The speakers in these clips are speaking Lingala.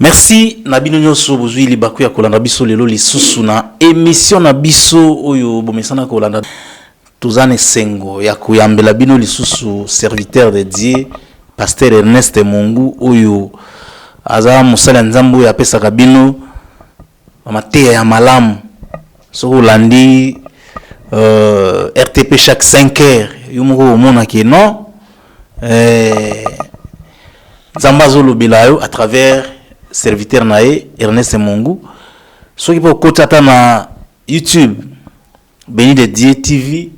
Merci Nabino Nyoso bozui libaku ya kolanda biso lelo lisusu na émission na biso oyo bomesana kolanda tuzane sengo ya kuyambela bino lisusu serviteur de Dieu pasteur Ernest Mungu oyo aza musala nzambu ya pesa kabino amateya ya malamu soko landi RTP chaque 5 heures yumuko mona ki non Zambazo Lobilayo à travers serviteur nae Ernest Mungu soki po kotata na YouTube Béni de Dieu TV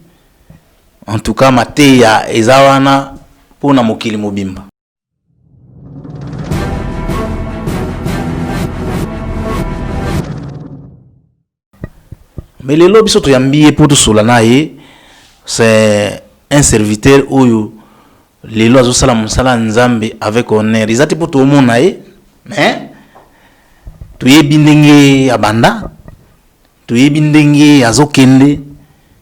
en tout cas mateya ezawana pona mokili mobimba. Mais le lobby soto yambiye pour tout cela nae c'est un serviteur oyo les lois au salam salam nzambe avec honneur izati pour tout le monde nae mais tu y bindenge abanda tu y bindenge azokende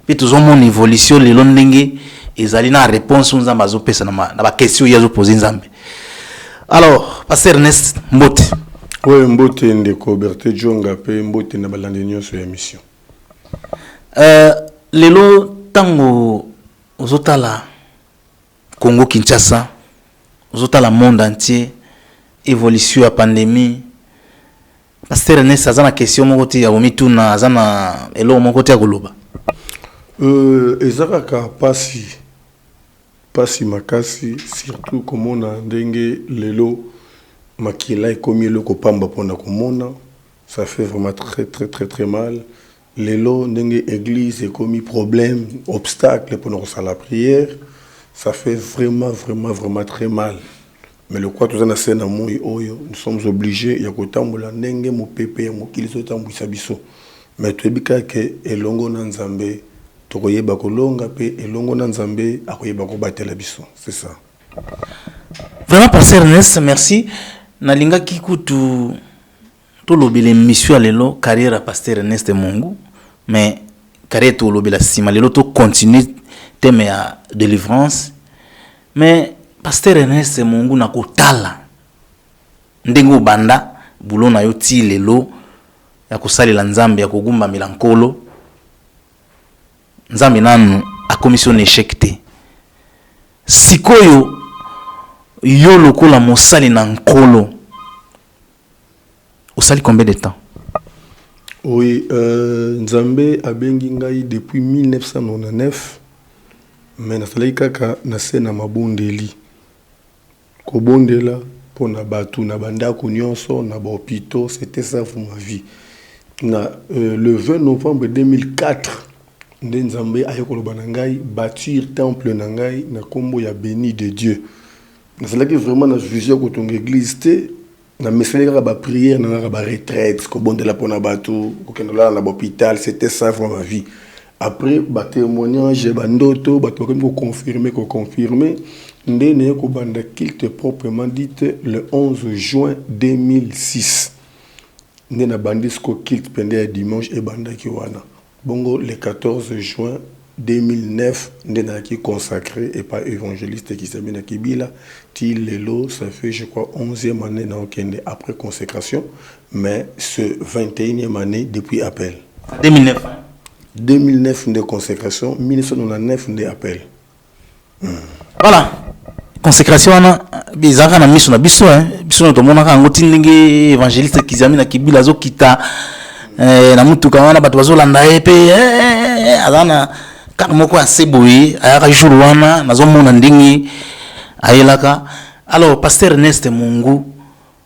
puis tout mon évolution les londenge ezali na réponse nzambe azopesa na ba question yazo poser nzambe. Alors pasteur Ernest Mbote oui Mbote ndeko Berté Djonga pe Mbote na balandi nyonso ya mission lelo tango ozotala Congo Kinshasa ozotala monde entier évolution ya pandémie pasteur Ernest azana question moko te ya omituna azana elo moko te ya koloba ezaka pasi makasi surtout komona ndenge lelo makila ekomi eloko pamba pona komona ça fait vraiment très mal lelo ndenge église ekomi problème obstacle pour nous la prière ça fait vraiment très mal. Mais le quoi tout ça na moi oyo nous sommes obligés ya kotambola ndenge mo pepe mo kiliso tambwisa biso. Mais tebika ke elongo na nzambe tokoyeba kolonga pe elongo na nzambe akoyeba ko batela biso. C'est ça. Vraiment pasteur Ernest merci na linga kikutu to lobele mission lelo carrière à pasteur Ernest Mungu mais carrière to lobela sima lelo to continue thème ya délivrance mais pasteur Ernest Mungu na kotala ndengo banda bulona yo ti lelo ya kosalela nzambe ya kogumba milankolo nzambe nanu a commission échec te sikoyo yo lokola mosali na nkolo osali combien de temps? Oui nzambe abengi ngai depuis 1999 mais nasalaki kaka na se na mabondeli kobondela pona batu na bandako nyonso na hôpitaux c'était ça pour ma vie le 20 novembre 2004 nde nzambe ayekoloba na ngai bâtir temple na ngai na kombo ya Béni de Dieu nasalaki vraiment na vision kotonga église te na mesali kaka ba prière na kaka ba retraite kobondela pona batu kokendela na hôpital c'était ça pour ma vie. Après ba témoignage ba ndoto ba to ko confirmer ndene ko banda kilte proprement dite le 11 juin 2006 ndena bandisco kilte pendant dimanche et banda ki wana bongo le 14 juin 2009 ndena ki consacré et pas évangéliste qui s'amena kibila ti lelo ça fait je crois 11e année na okende après consécration mais ce 21e année depuis appel 2009 de consécration, 1999 de appel. Voilà. Consécration na bizaka na miso na biso biso to mona ka ngoti ndenge évangéliste kizami na kibila zo kita na mutuka wana bato bazolanda epe azana kaka moko aseboyi ayaka jour wana nazo mona ndenge ayelaka. Alors pasteur Ernest Mungu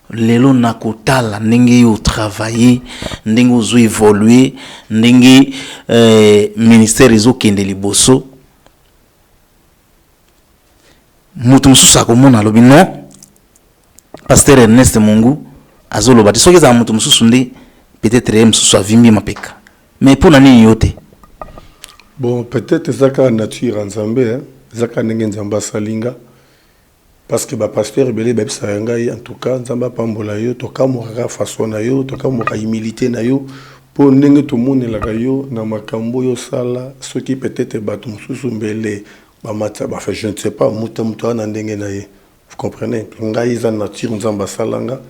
lelo na kotala ndenge yo travailler ndenge ozo évoluer ndenge ministère ezo kende liboso mutu mususu akomona lobi non pasteur Ernest Mungu azoloba te soki za mutu mususu nde peut-être mususu avimbi mapeka mais pona nini yote bon peut-être zaka nature nzambe zaka ndenge nzamba salinga parce que ba pasteur belé ba bisa ngai en tout cas nzamba pambola yo to kamora façon na yo to kamora humilité na yo pour ndenge to monela yo na makambo yo sala ce qui peut-être ba to mususu mbele ba mata ba fait je ne sais pas muta na ndenge na ye vous comprenez ngai za nature nzamba salanga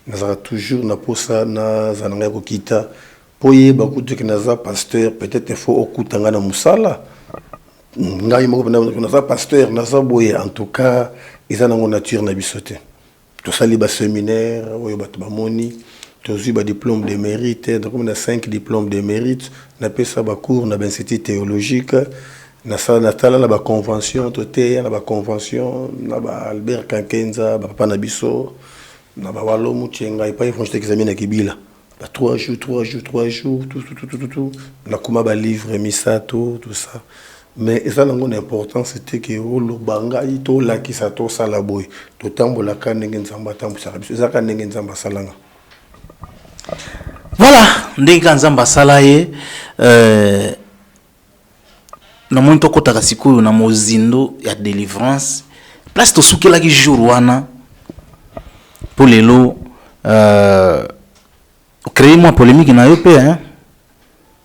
nazara toujours na posa na zananga kokita poye bakutu ki naza pasteur peut-être il faut okutanga na musala ngai moko naza pasteur naza boye en tout cas eza nango nature na bisote to sali ba séminaire oyo bato bamoni tozu ba diplôme de mérite donc on a 5 diplômes de mérite na pesa ba cours na institut théologique na sala na tala na ba convention toté na ba convention na ba Albert Kankenza ba papa na biso na ba walo muchenga ipa ifon j'étais examiné na Kibila ba 3 jours tout na kuma ba livre misato tout ça mais ça n'a pas d'importance c'était que le banga ito la qui ça to sala boy to tambola ka ndenge nzamba tambu sala biso za ka ndenge nzamba salanga. Voilà, ndenge nzamba sala ye na monto kota sikoyo na mozindo ya délivrance place to sukela ki jour wana pour lelo créer moi polémique na yo pe hein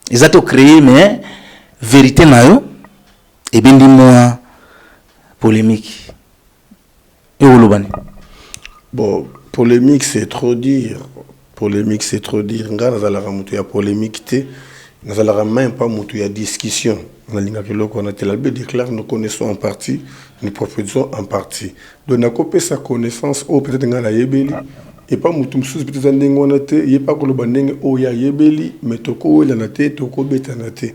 exacto créer mais vérité na yo et bien dis-moi polémique et olobani. Bon, polémique c'est trop dire. Polémique c'est trop dire. Nga nazala ramutu ya polémique te. Nazala même pas mutu ya discussion. Na linga kiloko on a telabé déclare nous connaissons en partie, nous proposons en partie. Donc na copé sa connaissance au peut-être nga na yebeli et pas mutu msusu peut-être ndenge on a te yé pas koloba ndenge o ya yebeli mais toko la na te toko beta na te.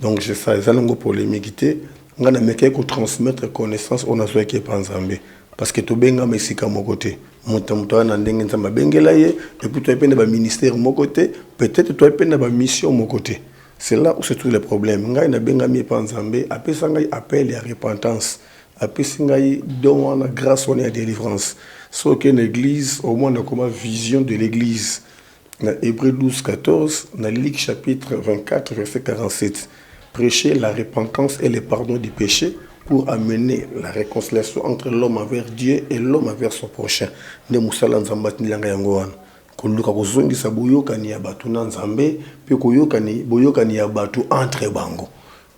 Donc c'est ça, ça longo polémique te. On a meké ko transmettre connaissance on a soit qui pas nzambe parce que to benga mesika mon côté muto na ndenge nzamba bengela ye et puis toi penda ba ministère mon côté peut-être toi penda ba mission mon côté c'est là où se trouve le problème ngai na benga mi pas nzambe apesa ngai appel à repentance apesa ngai don na grâce on est à délivrance so que l'église au moins na comme vision de l'église na Hébreux 12:14 na Luc chapitre 24 verset 47 prêcher la repentance et le pardon du péché pour amener la réconciliation entre l'homme envers Dieu et l'homme envers son prochain. Ne musala nzamba tinilanga yango wana. Koluka kozongisa boyokani ya batu na nzambe, puis koyokani boyokani ya batu entre bango.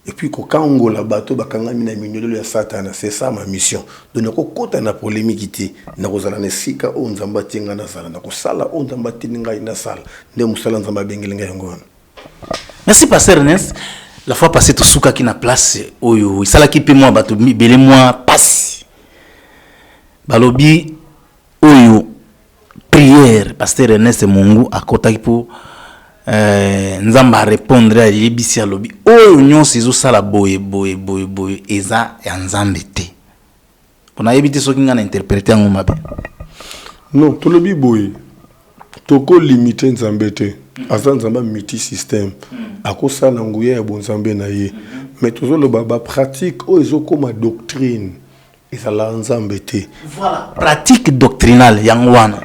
Et puis kokangola batu bakangami na minyolelo ya Satana, c'est ça ma mission. Donc nako kota na polémique ti, nako zala na sika o nzamba tinga na sala, nako sala o nzamba tininga ina sala. Ne musala nzamba bengelinga yango wana. Merci pasteur Ernest. La fois passée tout souka qui na place oyo isala ki pe moi bato belé moi passe balobi oyo prière pasteur Ernest Mungu akota ki pour nzamba répondre à yebisi alobi oyo nyonso ezo sala boye eza ya nzambe te pona yebite soki nga na interpréter ngo mabe non to lobi boye toko limiter nzambe te aza nzamba multi système akosa na nguya ya bonzambe na ye mais toujours le baba pratique o ezo comme doctrine ezala nzambe te voilà pratique doctrinale yango wana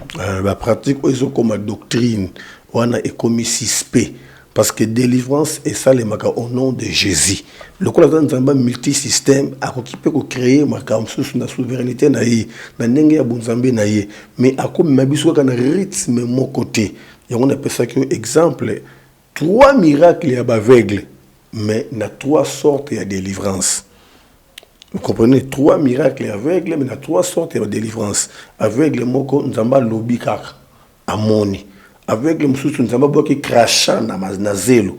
ba pratique o ezo comme doctrine wana ekomi suspect parce que délivrance et ça les maka au nom de Jésus le kola nzamba multi système akokipe ko créer maka msusu na souveraineté na ye na ndenge ya bonzambe na ye mais akomi mabiso kana rythme mon côté et on appelle ça que exemple 3 miracles à aveugle mais il y a 3 sortes de délivrance. Vous comprenez 3 miracles aveugles mais il y a 3 sortes de délivrance. Aveugle moko nzamba lobi kaka amoni. Aveugle mususu nzamba boki crachant na zelo.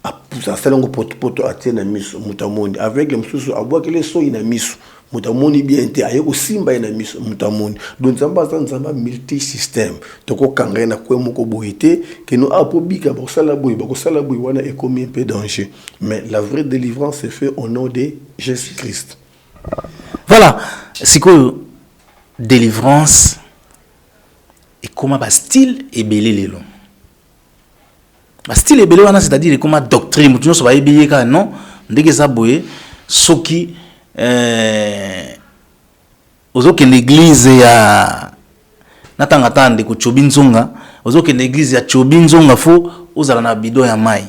A salango poto atena miso mutamoni. Aveugle mususu aboki le so ina miso. Mutamoni bien te ayeko simba ina miso mutamoni donc nzamba multi système toko kanga na kwe moko boité que nous apobika ba sala boy wana ekomi un peu danger mais la vraie délivrance est fait au nom de Jésus-Christ. Voilà c'est que délivrance et comment ba style et belé lelo ba style et belé wana c'est-à-dire comment doctrine mutu so ba ebiyeka non ndenge za boye soki ozoke l'église ya natanga tande ko chobinzonga ozoke l'église ya chobinzonga fo ozala na bidon ya mai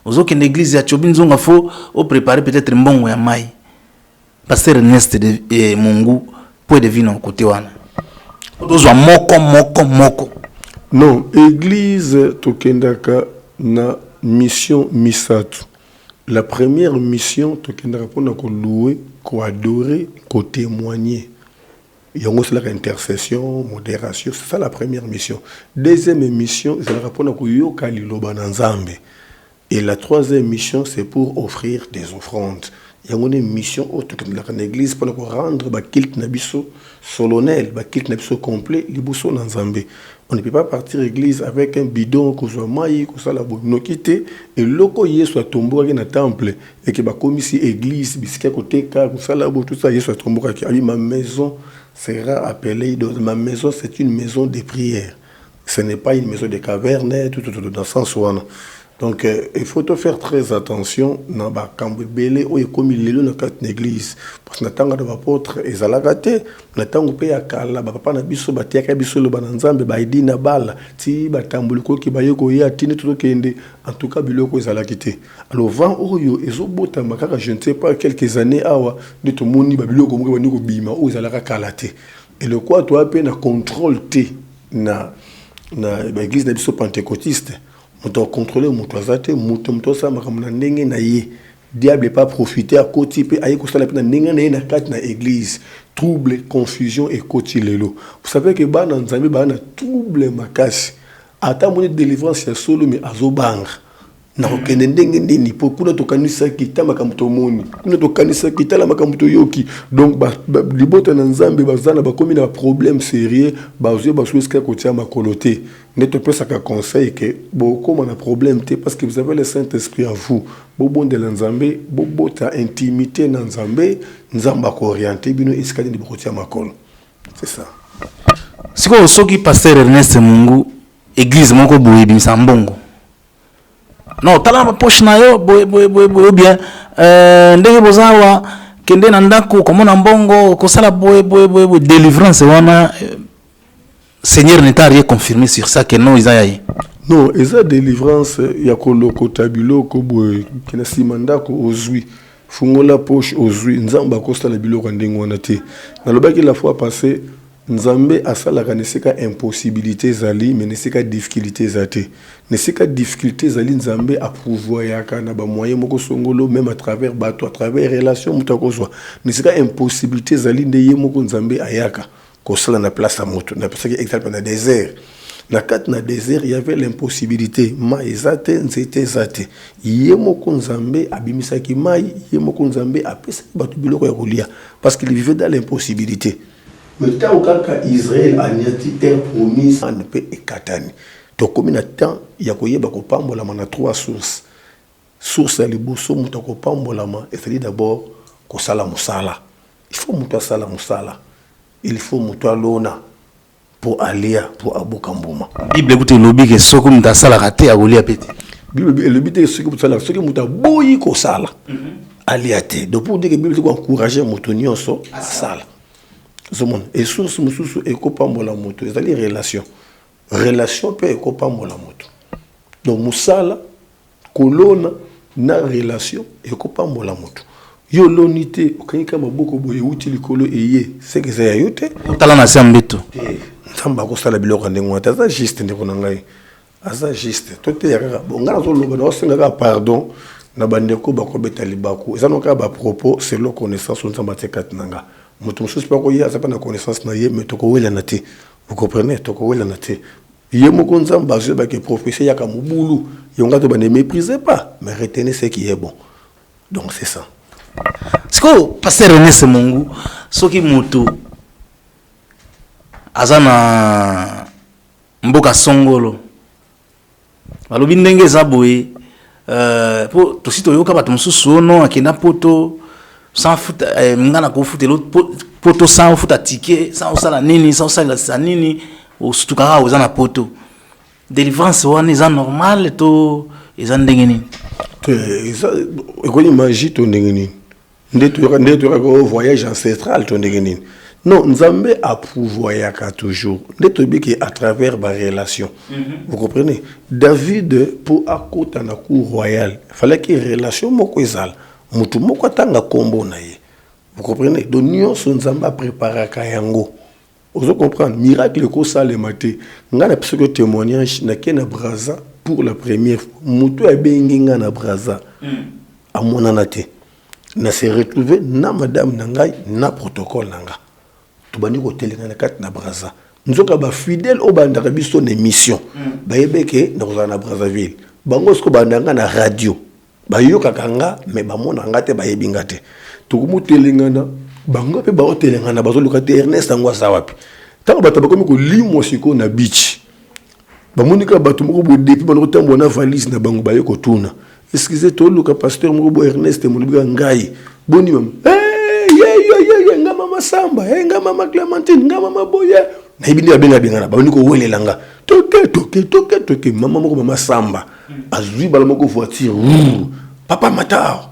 ozoke l'église ya chobinzonga fo o préparer peut-être mbongo ya mai pasteur Ernest de Mungu pour deviner côté wana ozwa moko non église tokendaka na mission misatu. La première mission tokendaka pona ko louer ko adorer, ko témoigner. Yango c'est la intercession, modération, c'est ça la première mission. Deuxième mission, c'est la rapport à yoka liloba na Nzambe. Et la troisième mission, c'est pour offrir des offrandes. Il y a une mission autour de l'église pour rendre le culte nabiso solennel, le culte nabiso complet, libuso na Nzambe. On ne peut pas partir à l'église avec un bidon, qu'on soit maï, qu'on soit la bonokité, et loko yé soit tombé dans le temple, et que comme ici église, bisque côté car, qu'on soit là, tout ça, yé soit tombé, ma maison sera appelée, ma maison c'est une maison de prière. Ce n'est pas une maison de caverne, tout dans le sens où on. Donc, il faut faire très attention dans ba kambele ou comme il est dans l'église. Parce que natanga de apôtre ezalagate, natanga pe akala ba papa na biso ba tiaka biso lo bananzambe ba idi na bala, ti ba tambuliko ki ba yoko ya tini tout kende, en tout cas biloko ezalakite. Alors vent oyo ezobota makaka je ne sais pas quelques années awa de tout moni ba biloko mo ba niko bima o ezalaka kalate. Et le quoi toi pe na contrôle te na ba église na biso pentecôtiste. Muto contrôler muto azate muto sa makamuna ndenge na ye diable pas profiter à côté pe ayi ko sala pe na ndenge na ye na kati na église trouble confusion et côté lelo vous savez que bana nzambe bana trouble makasi ata moni délivrance ya solo mais azobanga na okende ndenge ndeni po kuna tokanisa kita makamto moni kuna tokanisa kita la makamto yoki donc libota na nzambe bazana ba komi na problème sérieux bazo basouska ko tia makoloté neto pesa ka conseil que beaucoup na problème té parce que vous avez le Saint-Esprit en vous bobo de nzambe bobo ta intimité na nzambe nzamba ko orienter bino iskadi ndi ko tia makolo c'est ça siko soki pasteur Ernest Mungu église moko boye bimisa mbongo non tala ma poche na yo boye bien ndenge bozawa kende na ndako komona mbongo kosala boye délivrance wana Seigneur n'est pas rien confirmé sur ça que non isaïe non eza délivrance ya koloko tabilo ko boye kina simandako ozwi fungola poche ozwi nzamba kosala biloko ndenge wana te na lobaki la fois passée Nzambe asalaka neseka impossibilité zali mais neseka difficulté zate neseka difficulté zali Nzambe approuver yaka na ba moyen moko songolo même à travers bato à travers relation mutakozwa neseka impossibilité zali ndeye moko Nzambe ayaka ko sala na place à moto na parce que exemple na désert na kat na désert il y avait l'impossibilité ma ezate nzete zate yemoko Nzambe abimisaki mai yemoko Nzambe apesa bato biloko ya kolia parce qu'il vivait dans l'impossibilité. Mais tant que Israël a niati terre promise en paix et katani. Donc comme il temps il y a koyeba ko pambola na trois sources. Source ya liboso muta ko pambola ma et c'est d'abord ko sala musala. Il faut muta sala musala. Il faut muta lona pour alia pour abukambuma. Bible écoute lobi que soko muta sala raté a golia pete. Bible le but soko muta sala soko muta boyi ko sala. Alia te. Donc pour dire que Bible ko encourager muto nyonso a sala. Et source mususu ekopambola moto ezali relation pe ekopambola moto donc musala kolona na relation ekopambola moto yo lonité okanyika maboko boye uti likolo eye c'est que ça yote tala na sambeto nsamba ko sala biloko ndenge wana ça juste ndeko na ngai asa juste tote yaka bonga zo loba na osenga pardon na bandeko bakobeta libako ezanoka ba propos c'est lo connaissance nsamba tekati nanga. Moto mususu pa ko ya ça pas na connaissance na ye mais to ko wela na te vous comprenez to ko wela na te ye moko nzamba je ba ke prophétie ya ka mubulu yonga to ba ne méprisez pas mais retenez ce qui est bon donc c'est ça siko pasteur Ernest Mungu soki moto azana mboka songolo balobi ndenge za boye po to sito yoka bato mususu ono akenda poto sans foot ngana ko foot l'autre poto sans foot ticket sans sala nini sans sala sanini au stuka aux na poto délivrance wana est normal to est ndenge nini ça ekoni magie to ndenge nini ndeto ko voyage ancestral to ndenge nini non Nzambe approuve yaka toujours ndeto biki à travers ba relation vous comprenez David pour akota na cour royale fallait que relation moko ezala mutu moko tanga kombo na ye vous comprenez donc nyonso Nzamba préparer ka yango vous comprenez miracle ko salema te ngana psiko témoignage na kena braza pour la première fois mutu abengi ngana braza amona na te na se retrouver na madame nangai na protocole nanga tobandi ko telengana kati na Braza nzoka ba fidèle o bandaka biso na émission bayebeke na kozala na Brazzaville bango sko bandanga na radio bayoka kanga mais bamona ngate bayebinga te tukumu telengana bango pe ba telengana bazoluka te Ernest Angwasa wapi tango bato bakomi ko limo siko na beach bamonika bato moko bo depuis bano tambo na valise na bango bayeko tuna excusez to luka pasteur moko bo Ernest Molubiga ngai boni mam nga mama Samba nga mama Clémentine nga mama Boya na ibindi abenga bengana baniko welelanga toke mama moko mama Samba azui bala moko voiture papa Matao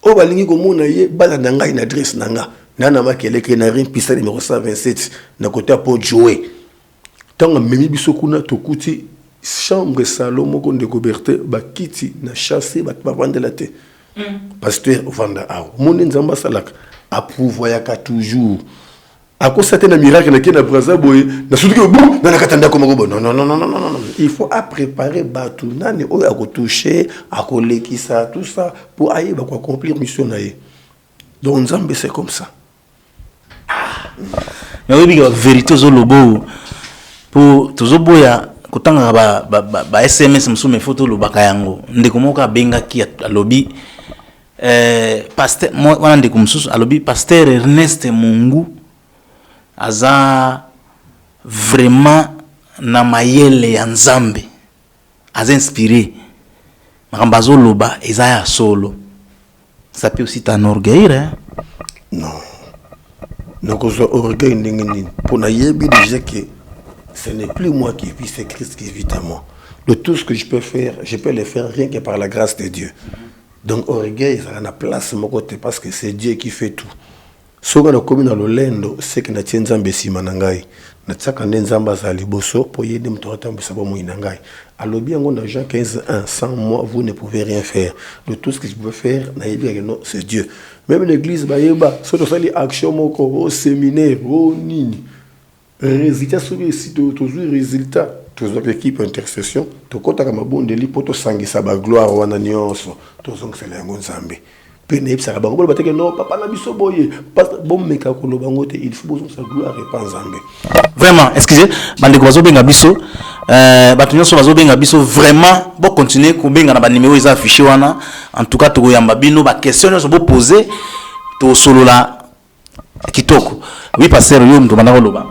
o balingi ko mona ye bala na ngai na adresse nanga nana makeleke na ring pista numéro 127 na côté Pont Joué tanga memi biso kuna tokuti chambre salon moko de Coberté bakiti na chasser ba vandela te pasteur vanda aw moni nzamba salaka approuvoyaka toujours à cause certains miracles na kena Braza boy na suki bon na katanda ko moko non il faut à préparer batu nani o ya ko toucher à kolekisa tout ça pour aller ba accomplir mission na ye donc nzambe c'est comme ça mais oui la vérité zo lobo pour tozo boya kotanga ba SMS msume photo lo bakayango ndeko moka benga ki alobi pasteur moi wana ndeko msusu alobi pasteur Ernest Mungu aza vraiment na mayele ya nzambe aza inspiré makambazo loba eza ya solo ça peut aussi t'enorgueillir hein non cause orgueil ndengeni pour na yebi déjà que ce n'est plus moi qui vis, c'est Christ qui vit en moi. De tout ce que je peux faire, je peux le faire rien que par la grâce de Dieu. Donc, orgueil, ça a la place de mon côté parce que c'est Dieu qui fait tout. Ce qu'on a commis dans le lendo, c'est que nous avons Nzambe Simanangai. Nous avons Nzamba Zaliboso pour y aider à savoir Mouinangai. Alors, bien, on a Jean 15:1. Sans moi, vous ne pouvez rien faire. De tout ce que je peux faire, c'est Dieu. Même l'église, surtout ça, les actions, au séminaire, au nini. Résultat sur le site toujours résultat toujours équipe intercession to kota kama bonde li poto sangisa ba gloire wana nyonso to zongsela yango nzambe pene ipsa ba ngolo bateke no papa na biso boye bon meka ko lo bangote il faut besoin sa gloire et pas nzambe vraiment excusez bande ko bazobenga biso batu nyonso bazobenga biso vraiment bo continuer ko benga na ba numéro eza affiché wana en tout cas to yamba bino ba question nyonso bo poser to solola kitoko oui pasteur yo mto bana ko loba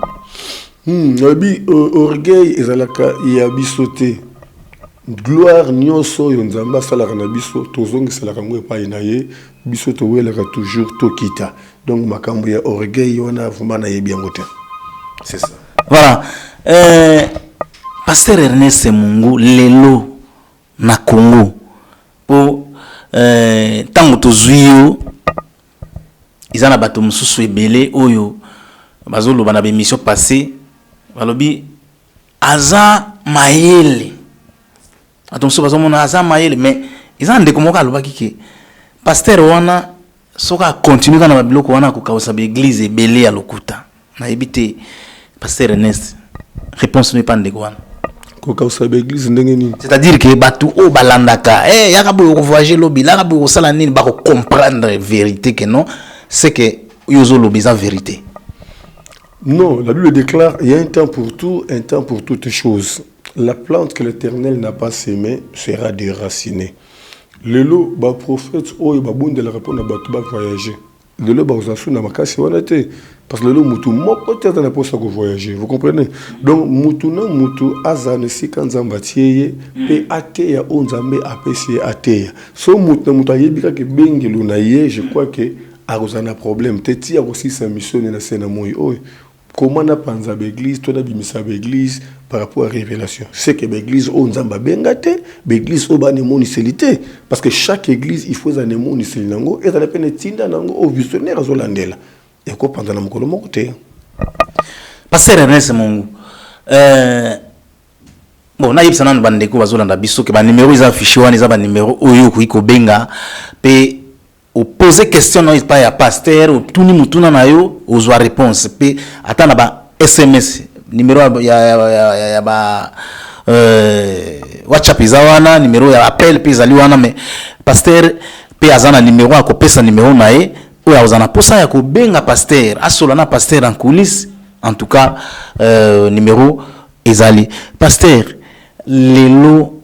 orgueil ezalaka ya bisote gloire nyonso yo nzamba salaka na biso tozongiselaka ngo epai na ye biso towelaka toujours tokita donc makambo ya orgueil wana vraiment na yebi yango te c'est ça voilà pasteur Ernest Mungu lelo na Congo po tango tozuyo izana bato mususu ebele oyo bazolo bana be mission passée balobi aza mayele atomso bazomona aza mayele mais ils ont ndeko alobaki ke pasteur wana soka continue kana babiloko wana ko kausa be église ebele ya lokuta na ebite pasteur Ernest réponse n'est pas ndeko wana ko kausa be église ndenge nini c'est-à-dire que batu o balandaka yaka bo ko voyager lobi la bo sala nini ba ko comprendre vérité que non c'est que yozo lobi za vérité. Non, la Bible déclare il y a un temps pour tout, un temps pour toutes choses. La plante que l'Éternel n'a pas sémée sera déracinée. Le lot, le prophète, il va de la répondre à Batouba voyager. Le lot, il va vous makasi wanate. Parce que le lot, moutou, moi, peut-être, on n'a pas ça que voyager. Vous comprenez? Donc, moutou, non, moutou, azane, si quand zambatiye, pe ateya, on zambe, apesi ateya. So, moutou, moutou, yebika ke bengi lunaye, je crois que, a un problème. Teti a aussi sa mission dans la scène. Comment na panza l'église, toi na bimisa l'église par rapport à révélation. C'est que l'église on zamba bengate, l'église on ba némonicélité parce que chaque église il faut un némonicélité nango et ça la peine tinda nango au visionnaire azolandela. Et ko panza na mokolo moko te. Pasteur Ernest Mungu. Bon na yipsa na bandeko bazolanda biso ke ba numéro ils affiché wana za ba numéro oyo ko benga pe ou poser question non pas ya pasteur ou tout ni mutuna na yo ozwa réponse pe atana ba SMS numéro ya ba WhatsApp izawana numéro ya appel pe zali wana mais pasteur pe azana numéro akopesa numéro na ye oyo azana posa ya kobenga pasteur asolana pasteur en coulisses en tout cas numéro ezali pasteur lelo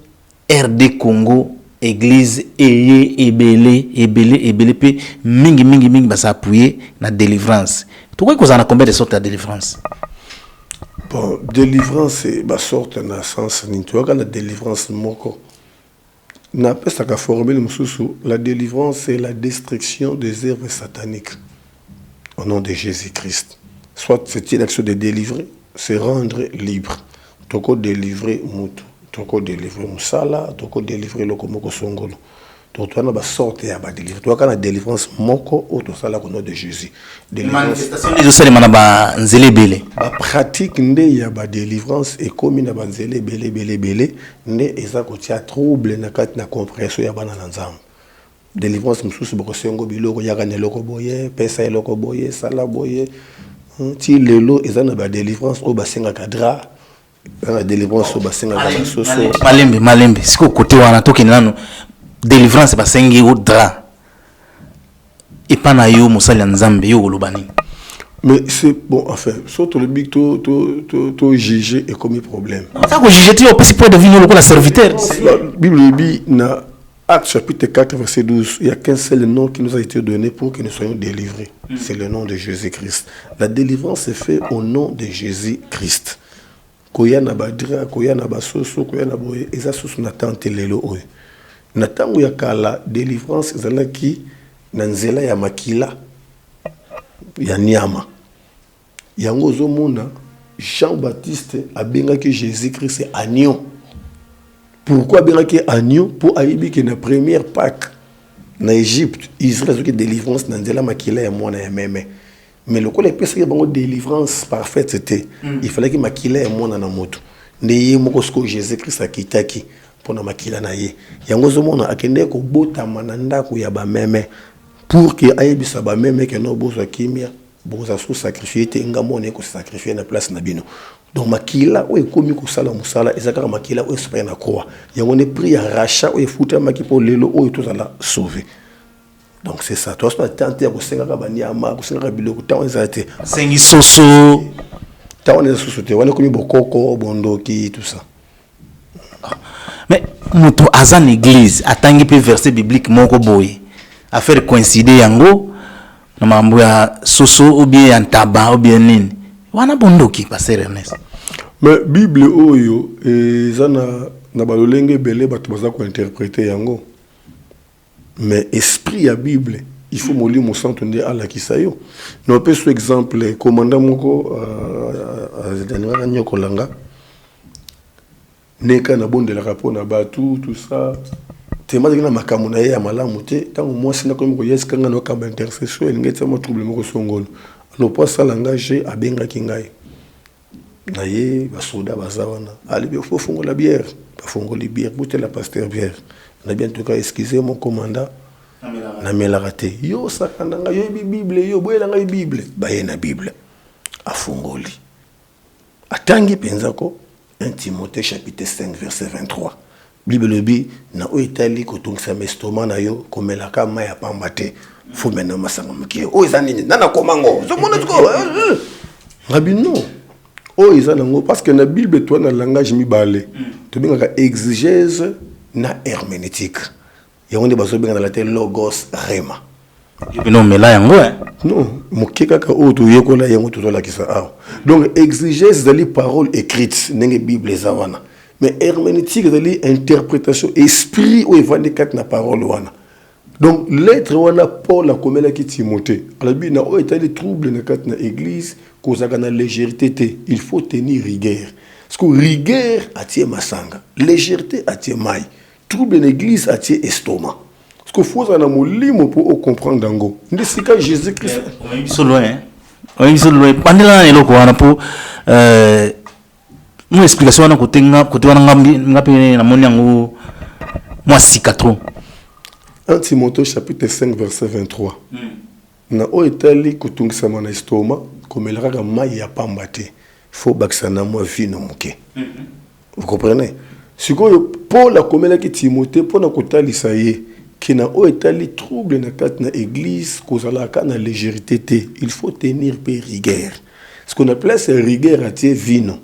RD Congo église eye ebele pe mingi basa appuyer na délivrance pourquoi kozana combien de sortes de délivrance? Bon, délivrance c'est ba sorte na sens ni tu vois la délivrance moko na pesa ka formule mususu. La délivrance c'est la destruction des œuvres sataniques au nom de Jésus-Christ. Soit c'est une action de délivrer, c'est rendre libre. Toko délivrer mutu, toko délivrer musala, toko délivrer lokomoko songolo. Donc tu as ba sorte ya ba délivrer. Tu as la délivrance moko au to sala au nom de Jésus. Manifestation des osali mana ba nzele bele. Ba pratique nde ya ba délivrance et comme na ba nzele bele nde eza ko tia trouble na kat na compréhension ya bana na nzambe. Délivrance mususu boko sengo biloko ya kana loko boye, pesa eloko boye, sala boye. Ti lelo eza na ba délivrance o ba senga kadra. La délivrance au bassin à soso. Malembe. Si au côté wana toki nano délivrance ba sengi au dra. Et pas na yo musali nzambe yo golobani. Mais c'est bon enfin, surtout le big to juger et commis problème. Ça que juger tu au petit point de vue le serviteur. La Bible dit na Acte chapitre 4 verset 12, il n'y a qu'un seul nom qui nous a été donné pour que nous soyons délivrés. C'est le nom de Jésus-Christ. La délivrance est faite au nom de Jésus-Christ. Koyana badra, koyana basoso, koyana boye, eza soso na tante lelo oyo. Na tango ya kala délivrance ezalaki na nzela ya makila ya nyama. Yango zomona Jean-Baptiste abengaki Jésus-Christ agneau. Pourquoi abengaki agneau? Pour aibi que na première Pâques na Égypte, Israël a délivrance na nzela makila ya mwana ya meme. Mais le coup les personnes qui ont délivrance parfaite c'était il fallait que makila et mon anamoto ndeye moko sko Jésus-Christ akitaki pona makila na ye yango zo mona akende ko bota mananda ko ya ba meme pour que ayebisa ba meme que no bozo kimia bozo so sacrifier te ngamone ko sacrifier na place na bino donc makila o ekomi ko sala musala ezaka makila o espère na croix yango ne prie à rachat o efuta makipo lelo o to sala sauver. Donc c'est ça. Toi, tu as tenté à vous banyama, à biloko, tu as été. Sengi soso. Tu as été on a commis bokoko, bondoki, tout ça. Mais, mutu azan église, atangi pe verset biblique moko boy. A faire coïncider yango, na mambo ya soso ou bien en tabac ou bien nini. Wana bondoki, passer Ernest. Mais Bible oyo, ezana na balolenge belé batu baza ko interpréter yango. Mais esprit la Bible, il faut mollir mon centre à la kisayo. Nous avons ce exemple, commandant moko à Nyokolanga, neka na bon de la rapport na batu tout ça. Tellement que na makamuna ya malamu te, tant moi c'est na comme ko yes kanga no kamba intercession, ngeta mo trouble moko songolo. No pas ça l'engager à benga kingai. Na ye ba soda bazawana. Ali be faut fongo la bière, ba fongo la bière, bouteille la pasteur bière. On a bien tout cas excusez mon commandant na melarate yo sakandanga yo bible yo boyelanga bible baye na bible afungoli atangi penzako 1 Timothée chapitre 5 verset 23 bible bi na o itali ko tungisa mestoma na yo komelaka maya pambate fo mena masanga mkie o izanini nana komango zo mona tuko rabino o izanango parce que na bible toi na langage mi balé to bingaka exégèse na herméneutique. Il y a un débat sur la tête logos rema. Non mais là yango non, mon keka o to yekola yango to la kisa ah. Donc exégèse des paroles écrites n'enge Bible zawana. Mais herméneutique des interprétation esprit ou évangile kat na parole wana. Donc lettre wana Paul la komela ki Timothée. Alors bi na o état les troubles na kat na église kozaka na légèreté te. Il faut tenir rigueur. Parce que rigueur atie masanga, légèreté atie maille. Trouble l'église à tes estomac. Parce qu'il faut en molimo pour comprendre dango. Ndesika Jésus-Christ. On est sur loin. On est sur loin. Pendant là eloko wana pour une explication wana côté wana ngapi na moni yango moi sikatro. 1 Timothée chapitre 5 verset 23. Na o etali kutungisa na estomac comme il raga mai ya pambate. Faut baksana moi vino muke. Vous comprenez? Si Paul a commis la Timothée pour na kotalisa ye qui n'a pas été les troubles dans l'église, cause à la légèreté. Il faut tenir peu rigueur. Ce qu'on appelle c'est rigueur à tes vino.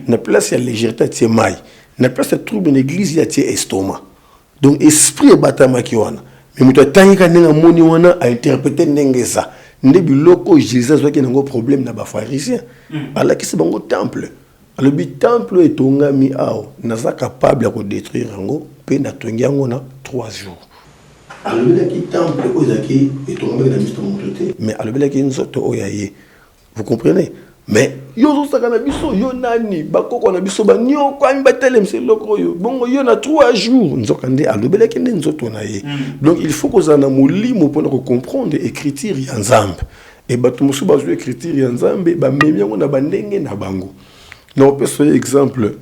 On appelle c'est légèreté à tes mailles. On appelle c'est trouble dans l'église à tes estomac. Donc esprit est batama qui wana. Mais mutu tangika nenga moni wana a interpréter nengeza. Ndebi loko Jesus qui n'a pas problème na ba pharisien. Alors qui c'est bango temple. Le temple est tongami ao naza capable de détruire ngo pe na tongi ngo na 3 jours. Alors le temple ozaki est tombé dans l'histoire monté. Mais alors le qui nzoto oyaye. Vous comprenez? Mais yo zo na biso yo nani bakoko na biso ba nyo kwa mbatele mse loko yo bongo yo na 3 jours nzokande alobele kende nzoto na ye. Donc il faut que ça na molimo pour comprendre écriture ya nzambe et bato musu ba écriture ya nzambe ba memyango na bandenge na bango. Na opeso exemple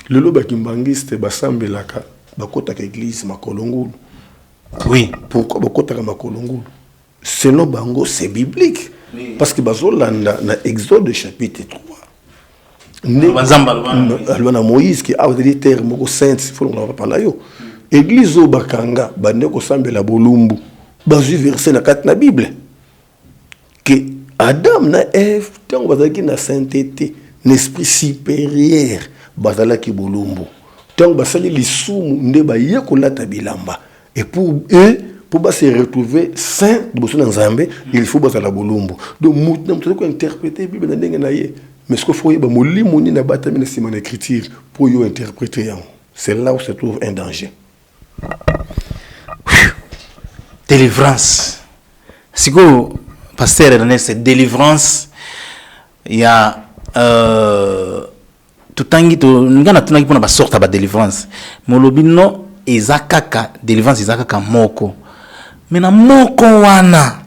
le loba kimbangiste basambelaka bakota ka église makolongulu. Oui, pourquoi bakota ka makolongulu? Selon bango c'est biblique. Parce que bazolanda na Exode chapitre 3. Alwana Moïse qui a des terres moko saintes, il faut on parler yo. Église au bakanga bande ko sambela bolumbu. Bazu verset na 4 na Bible. Que Adam na Ève tant bazaki na sainteté, l'esprit supérieur bazala ki bolumbu. Tant basali lisumu nde ba yekola bilamba. Et pour eux pour se retrouver saint de Nzambe, il faut battre la bolumbu. Donc nous devons interpréter la Bible dans les naïe. Mais ce qu'il faut, c'est que nous devons battre si mon écriture pour y interpréter. C'est là où se trouve un danger. Délivrance. Si vous, pasteur Ernest, c'est délivrance. Il y a tout le temps, nous avons une sorte de délivrance. Mais le bino, ezakaka délivrance, ezakaka moko. Mais na moko wana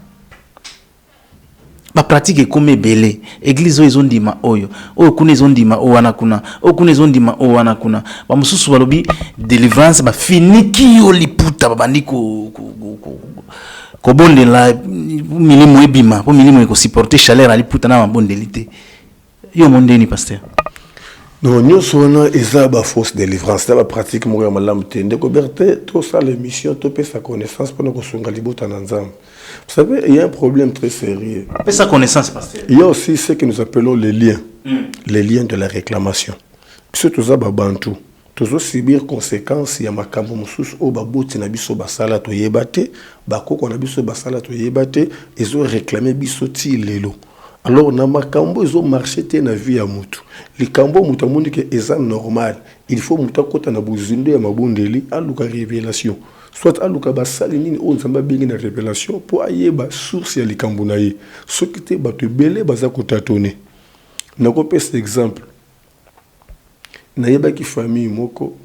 ba pratique comme belé église oyo ndima oyo kuna ndima o wana kuna kuna ndima o wana kuna ba mususu balobi délivrance ba finiki yo liputa babandi ko bonde la milimo ebima po milimo ko supporter chaleur liputa na bondelité yo mondeni pasteur. Non, nous sommes une fausse délivrance. C'est la pratique de la découverte. Tout ça, l'émission, tout sa connaissance pour nous construire. Vous savez, il y a un problème très sérieux. Sa connaissance, pasteur. Il y a aussi ce que nous appelons les liens. Les liens de la réclamation. C'est tout ça, bantou. Toujours subir conséquences, il y a ma cambo moussous, au babouti na biso basala to yebate, bakoko na biso basala to yebate, ils ont réclamé bisoti lelo. Alors, dans ma cambo, ils ont marché na vie à moutou. Les cambo mouta mundi que est normal. Il faut mouta kota na buzinde ya mabondeli à luka révélation. Soit à luka basali nini o nzamba bengi na révélation pour ayeba source ya likambo na ye. Ce qui te ba te belé baza kota toné. Na ko pese exemple. Na yeba ki famille moko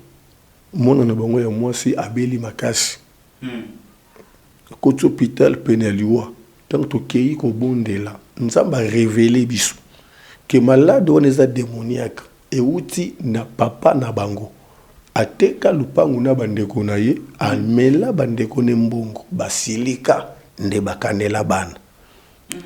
mona na bango ya mwasi abeli makasi. Koti hôpital penaliwa. Tant to kei ko bondela. Nzamba révélé biso que malade on est démoniaque et outi na papa na bango ateka lupangu na bandeko na ye amela bandeko ne mbongo basilika nde bakanela bana.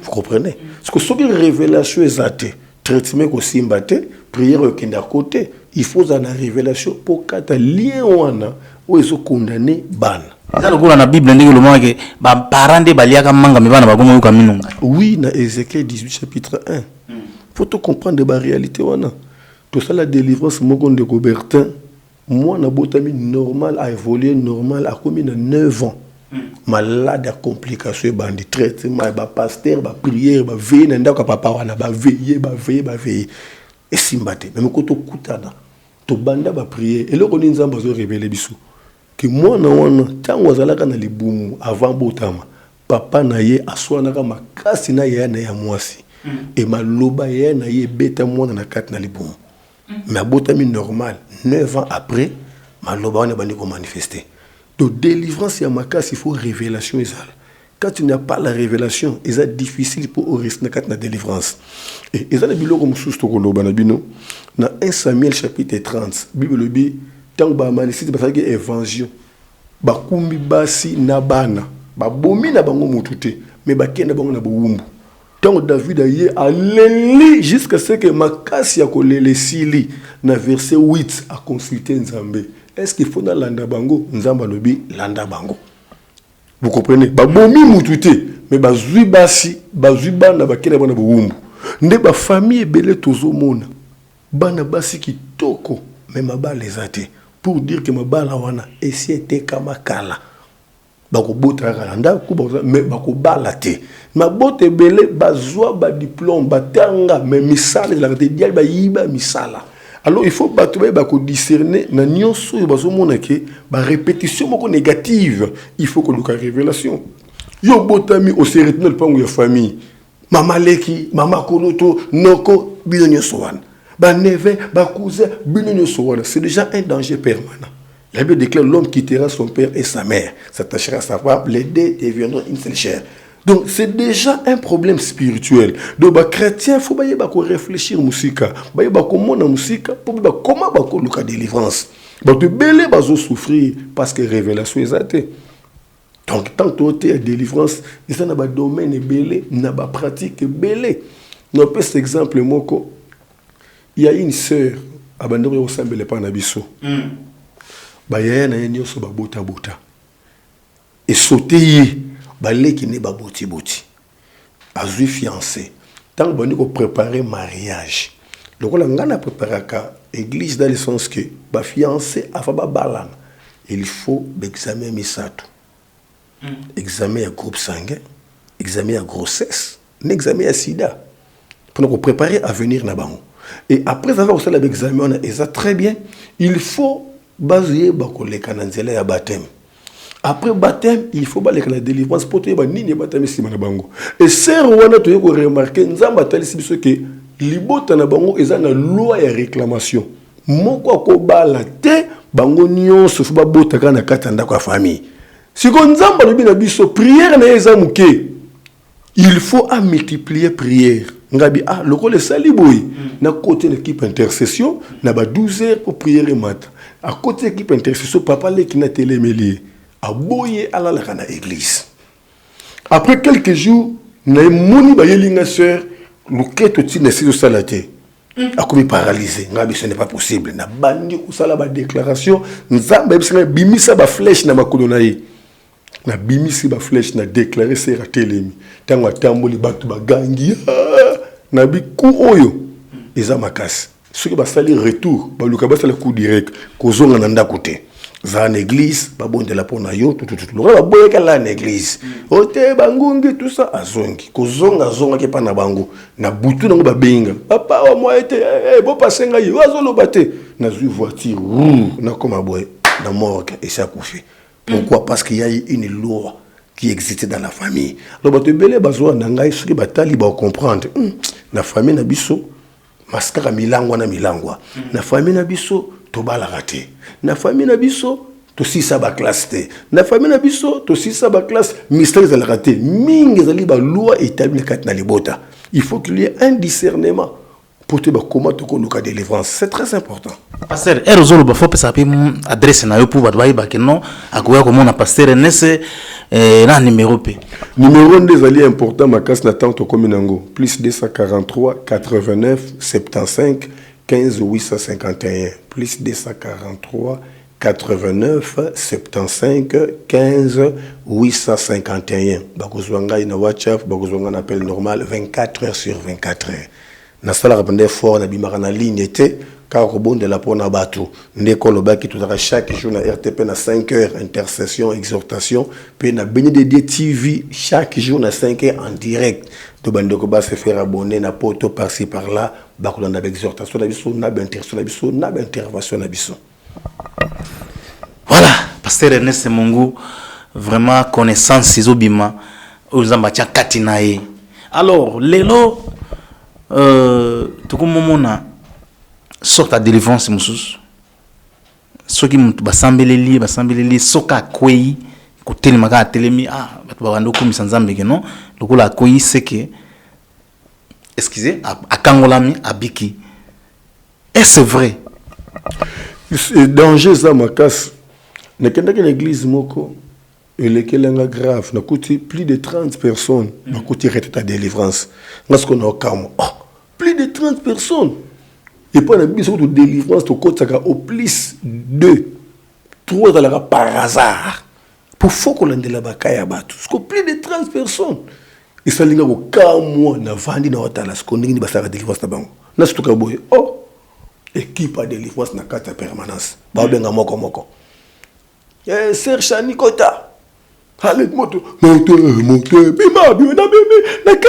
Vous comprenez? Parce que ce qui révélation est traitement ko simbate prière au kenda côté il faut en révélation pour kata lien wana ou ils ont condamné bana. Ça le na Bible ndenge le moment que ba parents de baliaka manga me bana bagomo yuka minunga. Oui, na Ézéchiel 18 chapitre 1. Faut tout comprendre de la réalité wana. Tout ça la délivrance moko de Gobertin. Moi na botami normal a évolué normal a commis 9 ans. Malade à complications bandi traitement ba pasteur ba prière ba veiller na ndaka papa wana ba veiller et simbate même ko to kutana to banda ba prière et le koni nzamba zo révéler biso que moi na wana tango azalaka na libumu avant botama papa na ye aswanaka makasi na ye na ya mwasi et maloba ye na ye beta mwana na kati na libumu mais botami normal 9 ans après maloba wana bandi ko manifester. Donc délivrance ya makasi il faut révélation ezala. Quand tu n'as pas la révélation, c'est difficile pour rester dans la délivrance. Et ils ont des biloko mususu to koloba na bino na 1 Samuel chapitre 30. Bible dit tant ba manisiti ba saki évangile ba kumbi basi na bana ba bomi na bango mutute mais ba kenda bango na bowumbu. Tant David aye aleli jusqu'à ce que makasi ya kolele sili na verset 8 a consulter Nzambe. Est-ce qu'il faut na landa bango Nzamba lobi landa bango. Vous comprenez? Babomi mutute, mais bazui basi, bazui bana bakena bana bumbu. Nde ba famille ebele tozomona. Bana basi kitoko, mais mabala ezate. Pour dire que mabala wana esi était kama kala. Bako bota kalanda ku mais bako balate. Mabote ebele bazwa ba diplôme batanga mais misala la te dia ba yiba misala. Alors il faut discerner na nyonso bazomona ke ba répétition moko négative, il faut que luka révélation. Yo botami au sérétinel pango ya famille. Mama leki, mama koloto, noko binonyo sowana. Ba neve, ba cousin, binonyo sowana. C'est déjà un danger permanent. La Bible déclare l'homme quittera son père et sa mère, s'attachera à sa femme, les deux deviendront une seule chair. Donc c'est déjà un problème spirituel. Donc les chrétiens, il faut réfléchir à la musique. Il faut comment la musique, comment la délivrance. Donc les belés vont souffrir parce que la révélation est athée. Donc tant que tu as délivrance, il y a un domaine belé, il y a une pratique belé. Nous avons cet exemple, il y a une sœur, abandonnée au sein de l'Epanabiso. Il y a une sœur qui a et sauté. Balé qui n'est pas boti boti. Azui fiancé. Tant que vous préparez mariage. Donc on a préparé l'église dans le sens que ba fiancé a fait balan. Il faut examiner misato. Examiner un groupe sanguin, examiner la grossesse, examiner la sida. Pour nous préparer à venir na bango. Et après avoir fait l'examen, et ça très bien, il faut baser les cananzela ya baptême. Après baptême, il faut que la délivrance pour te nini baptême si manabango. Et c'est rwanda to yeko remarquer nzamba talisi biso que libota na bango eza na loi ya réclamation. Moko ko bala te bango nyonso fo babota kana katanda kwa famille. Si ko nzamba lobi na biso prière na eza muke. Il faut à multiplier prière. Ngabi loko le saliboy na côté l'équipe intercession na ba 12 heures pour prier le matin. À côté l'équipe intercession papa le qui na télémélier. Aboye à la église. Après quelques jours, na moni ba yelinga sœur, luketo ti na sizo salate. A comme paralysé, ngabi ce n'est pas possible. Na bandi ko sala ba déclaration, nzamba ebisanga bimisa ba flèche na makolo na ye. Na bimisi ba flèche na déclarer sera telemi. Tango atamboli batu ba gangi. Na bi ku oyo eza makasi. Ce qui va sali retour, ba luka ba sala coup direct, kozonga na ndako te. Va en église, babonde la pona yo, tout. Le roi boye kala en église. Ote bangungi tout ça azongi. Kozonga zonga ke pa na bango. Na butu nango ba benga. Papa wa moi été bo pasenga yo azolo bate. Na zui voiture na koma boye na morgue et ça koufi. Pourquoi? Parce qu'il y a une loi qui existait dans la famille. Donc bato belé bazo na ngai soki batali ba comprendre. Na famille na biso maskara milangwa na milangwa. Na famille na biso tobala raté. Na famille na biso to sisa ba classe te. Na famille na biso to sisa ba classe mystère za raté. Mingi za li ba loi établie kat na libota. Il faut qu'il y ait un discernement pour te ba comment to ko luka délivrance. C'est très important. Pasteur, erozolo ba faut pesa pe adresse na yo pour ba ba ke non akoya ko mona pasteur nese na numéro p. Numéro des alliés important ma casse na tante kominango plus 243 89 75 15 851 plus 243 89 75 15 851. Bakozwanga ina WhatsApp, bakozwanga na appel normal 24 heures sur 24 heures. Na sala répondre fort na bimara na ligne était car au bon de la pona bato ndeko lobaki tout chaque jour na RTP na 5 heures intercession exhortation puis na Bénédicte TV chaque jour na 5 heures en direct. To bandeko ba se faire abonner na poto par-ci par-là ba ko na exhortation na biso na intercession na biso na intervention na biso. Voilà, pasteur Ernest Mungu, vraiment connaissance izobima ozamba tia katinae. Alors lelo tukumomona sorte à délivrance mususu. Soki mutu basambeleli soka kwei kotelema ka telemi batu babando komisa nzambe ke non lokola kwei seke excusez akangolami abiki. Est-ce vrai? Danger ça makasi. Nekendaki l'église moko elekelenga grave na kuti plus de 30 personnes na kuti rete ta délivrance. Ngasko na okamo. Plus de 30 personnes. Et pas la biso de délivrance to kotaka au plus 2 3 dans par hasard. pour faut qu'on ait la bakaya batu parce plus de 30 personnes et ça linga ko kamwa na vandi na watala ce qu'on dit basara délivrance na bango na stuka boy oh équipe à délivrance na carte permanence ba benga moko Serge Chanikota allez moto bima na bébé na kay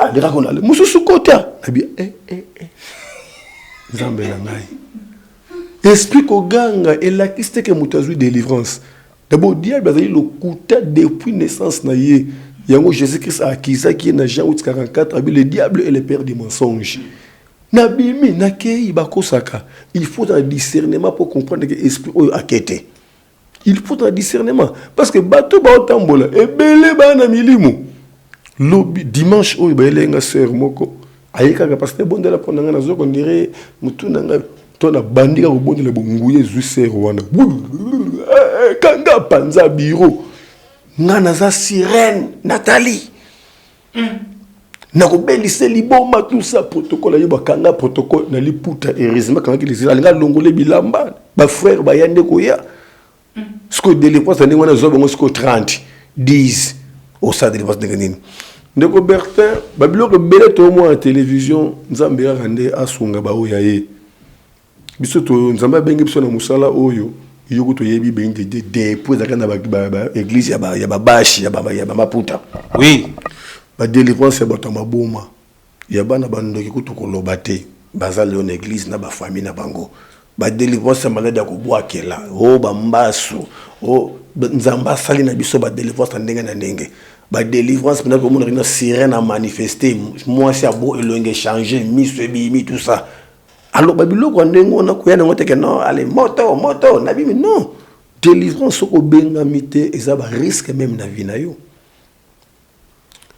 ah dira qu'on a mususu kota na bien Nzambe na ngai explique au ganga et la kiste que mutazui délivrance d'abord diable bazali le kuta depuis naissance na ye yango Jésus-Christ a akisa qui na Jean 8:44 le diable est le père des mensonges na bimi na kei bakosaka il faut un discernement pour comprendre que esprit a quitté. Il faut un discernement. Parce que bateau ba otambola et belé ba na milimu. Lobi dimanche o ba elenga sœur moko. Ayeka ka parce que bonde la pondanga na zo ko dirait mutu nanga to na bandika ko bonde la bonguye zu sœur wana. Kanga panza biro. Ngana za sirène Nathalie. Na ko belise liboma tout ça protocole yo ba kanga protocole na liputa heureusement quand il les alinga longole bilamba ba frère ba yande ko ya. Ce que délivrance c'est ngwana zo bango ce que 30 10 au ça délivrance de ganini ndeko Bertin babilo ko bele to mo en télévision nzambe ya rande asunga ba oya ye biso to nzambe bengi biso na musala oyo yoko to yebi bengi de pour za kana ba église ya ba bashi ya ba maputa oui ba délivrance ya bato maboma ya bana bandoki kutu ko lobate bazali en église na ba famille na bango ba délivrance malade ya ko boakela o ba mbaso o nzamba sali na biso ba délivrance ndenge na ndenge ba délivrance na ko mona rina sirène a manifester moi c'est beau elonge changer mi tout ça alors ba biloko ndenge ona ko yana ngote ke non allez moto na bimi non délivrance ko benga mité eza ba risque même na vie na yo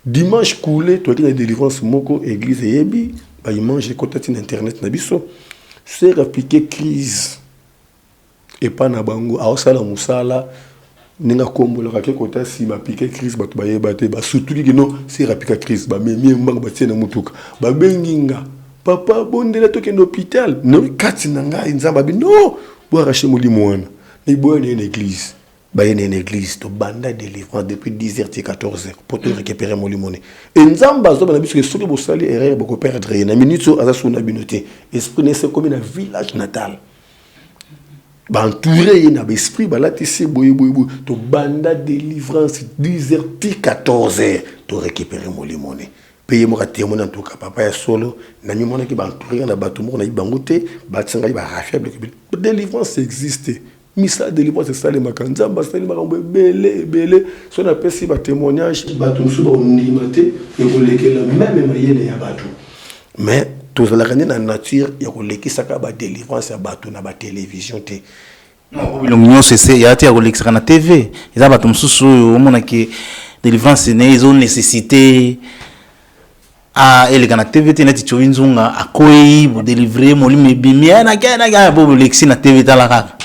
dimanche coulé toi qui délivrance moko église yebi ba image côté internet na biso c'est appliquer crise et pas na bango a osala musala ninga kombola ka kota si ba piquer crise ba ba yebate ba surtout que non c'est appliquer crise ba memi mbanga ba tiena mutuka ba benginga papa bondela to ke hôpital no kati nanga nzamba bi no bo rache molimo wana ni bo na église ba yene na église to banda délivrance depuis 10h 14h pour te récupérer molimo ne et nzamba zo na biso que soki bo sali erreur ba ko perdre na minute so aza na binoté esprit ne c'est comme un village natal ba entouré na esprit ba latisi boy to banda délivrance 10h 14h to récupérer molimo ne payer mo ka témoin en tout cas papa ya solo na mi mona ki ba entouré na bato mo na ibangote ba tsanga ba rafable que délivrance existe misa délivrance c'est ça les makanzamba c'est les makambo belé so na pesi ba témoignage bato musu ba onimate et ko lekela même mayele ya bato mais tout ça la na nature ya ko lekisaka ba délivrance ya bato na ba télévision te non c'est ya te ya ko lekisaka na TV eza bato mususu o mona ki délivrance ne ils ont nécessité a elega na TV te neti chowinzunga akoyi bo délivrer molime bimi na kana bo lekisi na TV ta la kaka.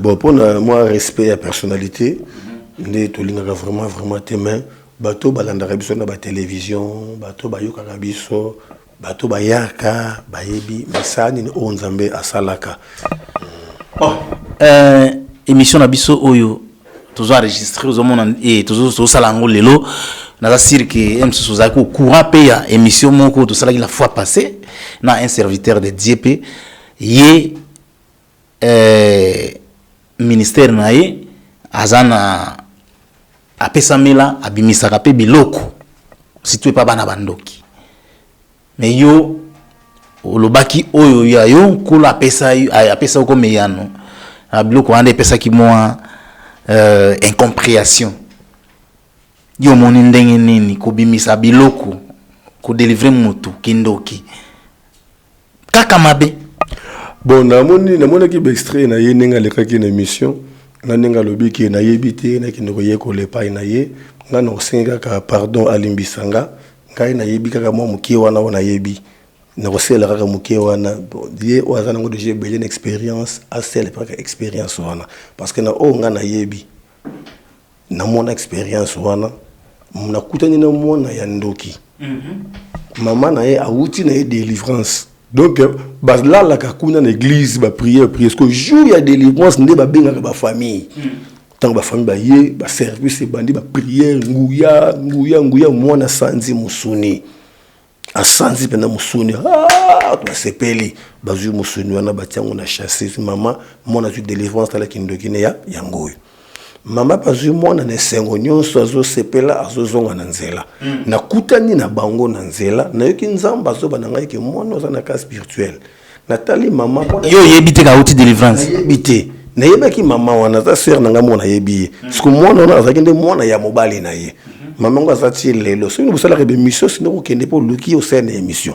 Bon, pour moi, respect à la personnalité, nous avons vraiment témoin. Bateau balandara biso na ba télévision, bateau bayoka biso, bateau bayaka, bayebi, mesani ni onzambe asalaka. Oh, émission na biso oyo toujours enregistré aux hommes et toujours salango lelo. Naza sirke M Suzako courant paya émission moko to sala la fois passée na un serviteur de DP yé ministère nae azana apesa mela abimisaka pe biloko situé pa bana bandoki mais yo olobaki oyo ya yo kula apesa ko meyano na biloko ande pesa ki moi incompréhension yo moni ndenge nini ko bimisa biloko ko délivrer moto kindoki kaka mabe. Bon, namoni ki extrait na ye nenga lekaki na émission na nenga lobi ki na yebité na ki ngoye ko lepai na ye nga no senga ka pardon alimbisanga ngai na yebi kaka mo mukie wana wana yebi na ko sela kaka mukie wana die wazana ngo de belle expérience a sel pas expérience wana parce que na o nga na yebi na mon expérience wana na kutani na mona ya ndoki maman na ye awuti na ye délivrance. Donc, là, la kakuna l'église, ba prière, parce que jour il y a délivrance, ne ba benga ba famille. tant ba famille ba ye ba service bandi ba prière nguya mwana sanzi musuni asanzi pena musuni to sepeli bazu musuni wana batiango na chasser mama mwana zu délivrance tala kindokine ya yangoyo mama bazu mwana na sengo nyonso azo sepela azo zonga na nzela na kutani na bango na nzela na yoki nzamba zo bananga ke mwana oza na cas spirituel natali mama yo yebite ka outil délivrance yebite na yebaki mama wana za sœur nanga mona yebi siku mwana wana azakende mwana ya mobali na ye mama ngo azati lelo so nous sala mission sino ko kende po luki au sein de émission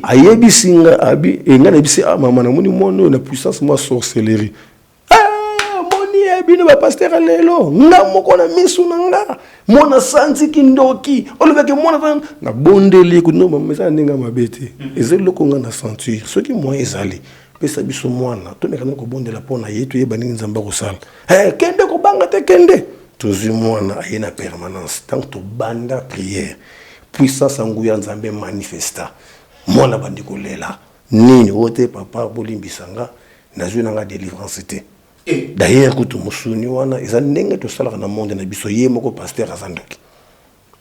ayebi singa abi enga na bisi mama na moni mwana na puissance moi sorcellerie moni yebi ba pasteur lelo nga moko na misu nanga mwana santi kindoki olobeke mwana na bondeli ku no mama sa ndinga mabete ezelo ko nga na sentir ce qui moi ezali pesa biso mwana to mekana ko bondela pona yetu yebani nzamba ko sala kende ko banga te kende tozu mwana ayena permanence tant to banda prière puissance nguya nzambe manifesta mwana bandi ko lela nini wote papa bolimbisanga nazu nanga délivrance te d'ailleurs kutu musuni wana eza ndenge to sala na monde na biso ye moko pasteur azandoki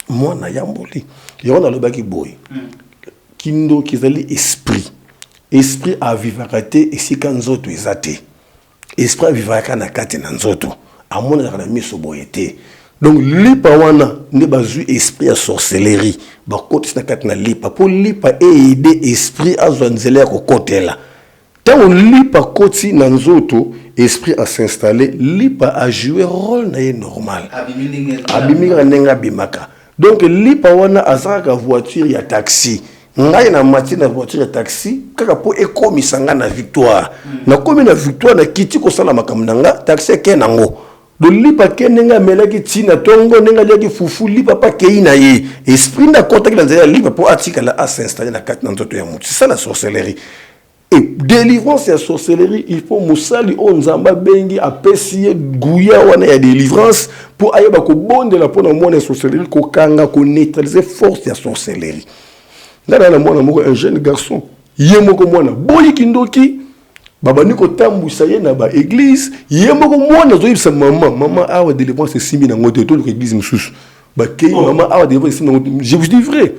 mwana yamboli yona lobaki boy kindo kizali esprit avivakate esika nzoto ezate esprit avivaka na kate na nzoto amona na miso boyete donc lipa wana ne bazu esprit ya sorcellerie ba kote na kate na lipa pour lipa aider esprit azwanzela ko kotela tant lipa koti na nzoto esprit a s'installer lipa a jouer rôle na ye normal abimika nenga bimaka donc lipa wana azaka voiture ya taxi ngai na mati na voiture ya taxi kaka po ekomisanga na victoire na komi na victoire na kiti ko sala makamnanga taxi kenango do lipa kenenga melaki tina tongo nenga liaki fufu lipa pa keina ye esprit na kota ki nzela lipa po atika la a s'installer na kati na nzoto ya mutu c'est ça la sorcellerie et délivrance ya sorcellerie il faut musali o nzamba bengi apesi guya wana ya délivrance pour ayeba ko bondela pona mona sorcellerie ko kanga ko neutraliser force ya sorcellerie. Ndana na mwana moko un jeune garçon ye moko mwana boyi kindoki baba niko tambusa ye na ba église ye moko mwana zo yibisa mama awa délivrance simi na ngoto to l'église mususu ba kei mama awa délivrance simi na ngoto je vous dis vrai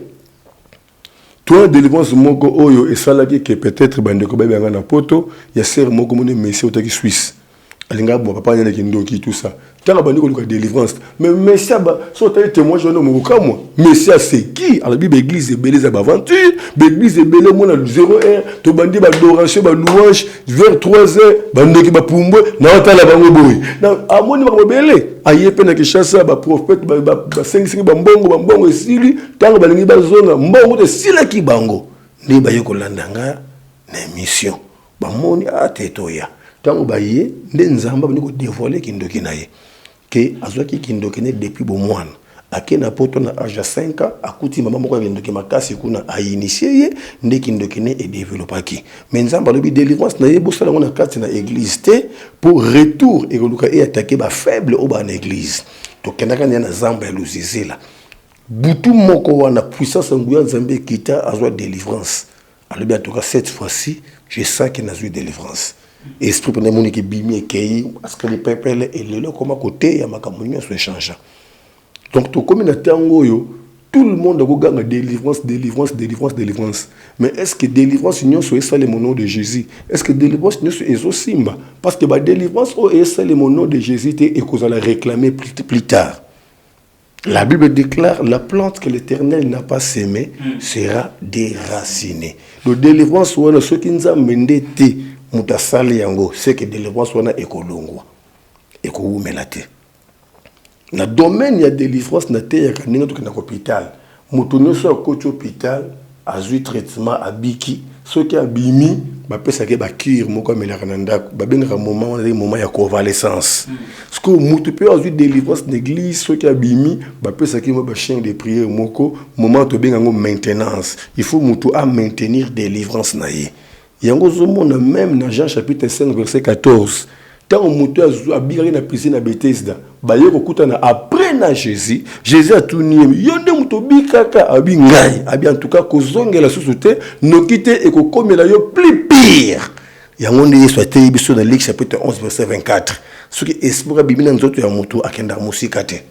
toi délivrance moko oyo esalaki que peut-être bandeko ba banga na poto ya sœur moko mone messie otaki Suisse alinga bo papa nyana kindoki tout ça tanga bandiko luka délivrance mais messie ba so ta témoin jeune mo ka moi messie c'est qui à la bible église et beleza ba aventure l'église et belé mona 0h to bandi ba adoration ba louange vers 3h bandeki ba pumbwe na otala bango boy na amoni ba belé ayepe na kishasa ba prophète ba 5 ba mbongo esili tanga balingi ba zonga mbongo de sila ki bango ndi ba yeko landanga na émission ba moni atetoya tango baye nde nzamba bani ko dévoiler kindoki na ye ke azwaki kindoki ne depuis bo mwana akena poto na âge 5 ans akuti mama moko kindoki makasi kuna a initié ye nde kindoki ne e développaki mais nzamba lobi délivrance na ye bosala ngona kati na église te pour retour et luka e attaquer ba faible au ba na église to kendaka na nzamba ya luzizela butu moko wana puissance nguya nzambe kita azwa délivrance alobi en tout cas cette fois-ci je sens que n'a eu délivrance esprit pour les qui bimi et qui parce que les peuples et le comme côté ya makamunyo se change donc tout comme na tango yo tout le monde a gagné délivrance mais est-ce que délivrance union soit ça le nom de Jésus est-ce que délivrance union soit ezo simba parce que ba délivrance o est ça le nom de Jésus et qu'on va la réclamer plus tard. La Bible déclare la plante que l'Éternel n'a pas sémée sera déracinée. Le délivrance ou ce qui nous a mendé mutasali yango c'est que délivrance wana ekolongwa ekoumelate na domaine ya délivrance na te ya kaninga to na hôpital mutu nyonso akoti hôpital azui traitement abiki soki abimi bapesa ke ba cure moko amelaka na ndako babengaka moment ya convalescence parce que mutu pe azui délivrance d'église soki abimi bapesa ke ba chien de prière moko moment to benga ngo maintenance il faut mutu a maintenir délivrance na ye yango zomona même dans Jean chapitre 5 verset 14 tant mutu abiraki na piscine na Bethesda baye kokutana après na Jésus a tout nié yonde mutu bikaka abi ngai abi en tout cas kozongela susuté nokite ekokomela yo plus pire yango nde Yesu ate biso na Luc chapitre 11 verset 24 ce qui esprit bimina nzoto ya moto akenda musika te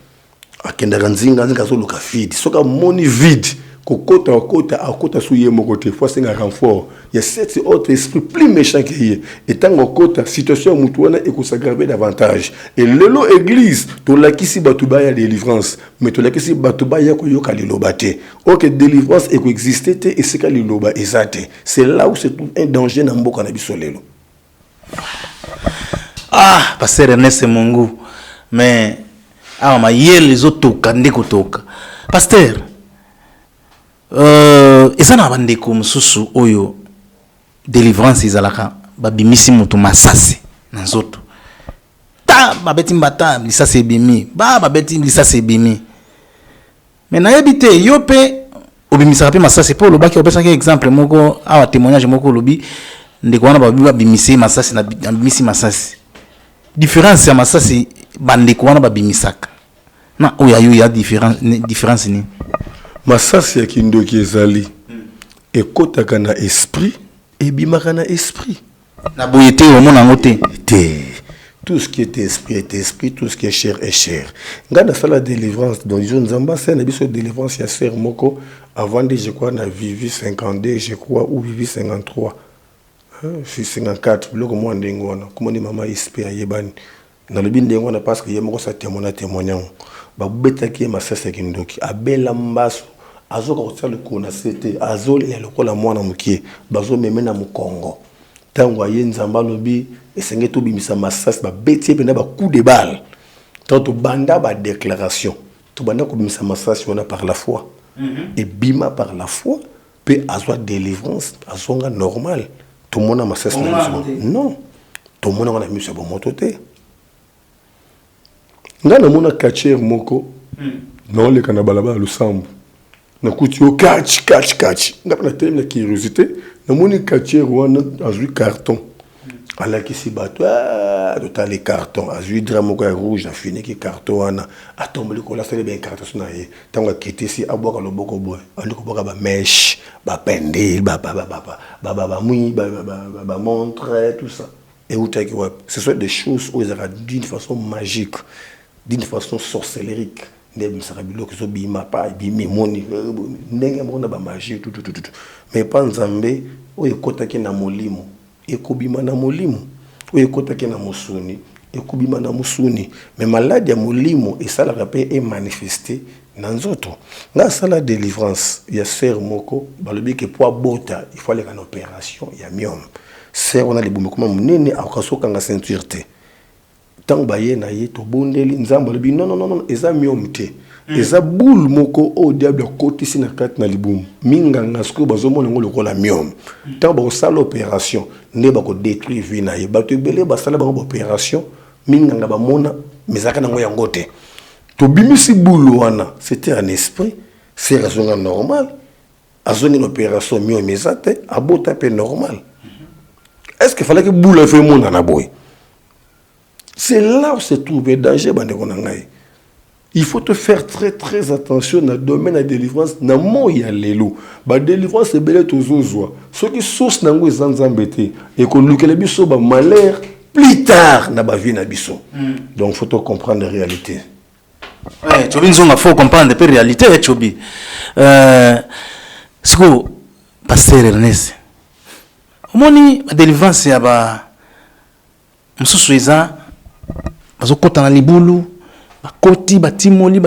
akenda nzinga zo luka vide soka moni vide kokota souye mon côté fois c'est un renfort il y a cet autre esprit plus méchant que y et tant kokota situation mutuana et ko s'aggraver davantage et lelo église to lakisi batuba ya délivrance mais to lakisi batuba ya ko yoka lilobate OK délivrance et ko exister te et c'est ka liloba ezate c'est là où se trouve un danger na mboka na biso lelo. Ah pasteur Ernest Mungu mais ah ma les autres kande kotoka pasteur eza na bandeko mususu oyo délivrance izalaka babimisi mutu masase na nzoto ta babeti mbata lisase ebimi babeti lisase ebimi mais nayebi te yo pe obimisaka pe masase po lobaki opesaki exemple moko awa témoignage moko lobi ndeko wana babimisi masase na bimisi masase différence ya masase bandeko wana babimisaka na oyo ayo ya différence ni masasi ya kindoki ezali ekotaka na esprit ebimaka na esprit na boyete omona ngote te tout ce qui est esprit tout ce qui est chair ngana sala délivrance donc je nzamba c'est na biso délivrance ya ser moko avant de je crois na vivi 52 je crois ou vivi 53 je 54 bloko mo ndengona comme ni mama esprit ayebani na lobi ndengona parce que yemoko sa témoignant ba betaki masasi ya kindoki abela mbaso azo ko le kona c'était azol et le kola mwana mukie bazo memena mu Congo tango aye nzamba lobi esenge to bimisa masasi ba betie pena ba coup de balle tant banda ba déclaration to banda ko bimisa masasi on a par la foi et bima par la foi pe azwa délivrance azonga normal tout le monde a masasi non tout le monde a mis sur bon mototé ngana mona kacher moko non le kana balaba lusambu na kuti au catch ngapna tellement la curiosité na moni kacher wana azui carton ala kisi bato total les cartons azui drame ko rouge a fini ki carton wana atombe ko la sele ben carton na ye tanga kiti si aboka loboko boy ali ko boka ba mèche ba pendel ba mui ba montre tout ça et où t'as ce sont des choses où ils d'une façon magique d'une façon sorcellérique ndem sarabilo que so bima pa bimi moni ndenge mona ba magie tout mais pas nzambe o ekotaki na molimo ekobima na molimo o ekotaki na musuni ekobima na musuni mais maladie ya molimo esalaka pe est manifesté na nzoto nga sala délivrance ya ser moko balobi ke po bota il faut aller en opération ya myome ser on a les boumé comme munene akasoka nga ceinture te tant baye na ye to bondeli nzamba lobi non eza myome te eza boule moko o diable côté sina kat na libum minga ngasko bazomona ngolo kola myome tant ba sala opération ne ba ko détruire vie na ye ba to belé ba sala ba opération minga nga ba mona mezaka na ngoya ngote to bimisi boule wana c'était un esprit c'est raison normal azoni une opération myome ezate abota pe normal est-ce qu'il fallait que boule fait monde na boy. C'est là où se trouve le danger. Il faut te faire très attention dans le domaine de la délivrance. Dans le monde, il y a les loups. La délivrance, c'est bel et tout. Ce qui sont dans les embêtés et qu'on nous les biso malheur plus tard dans la vie. Donc, il faut comprendre la réalité. Ouais, tu il faut comprendre la réalité. Ce que pasteur Ernest, la délivrance, c'est bazo kota na libulu bakoti batimoli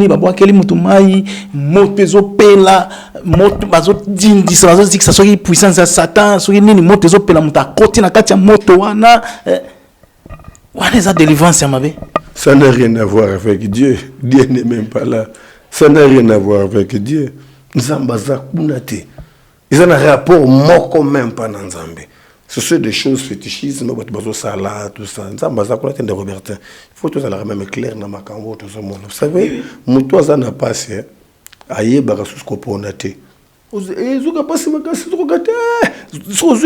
babwakeli mutu mai moto ezopela moto bazo dindisa bazo dikisa soki puissance ya satan soki nini moto ezopela mutu akoti na kati ya moto wana wana eza délivrance ya mabe. Ça n'a rien à voir avec Dieu. Dieu n'est même pas là. Ça n'a rien à voir avec Dieu. Nzamba za kuna te. Ils ont un rapport moko même pas dans Nzambe. Ce sont des choses fétichisme, tout ça. Il faut que ça soit même clair dans ma cambo. Vous savez, moi, ça n'a pas passé. Aïe, barasus coponate. Zuka passe ma casse, zuka te.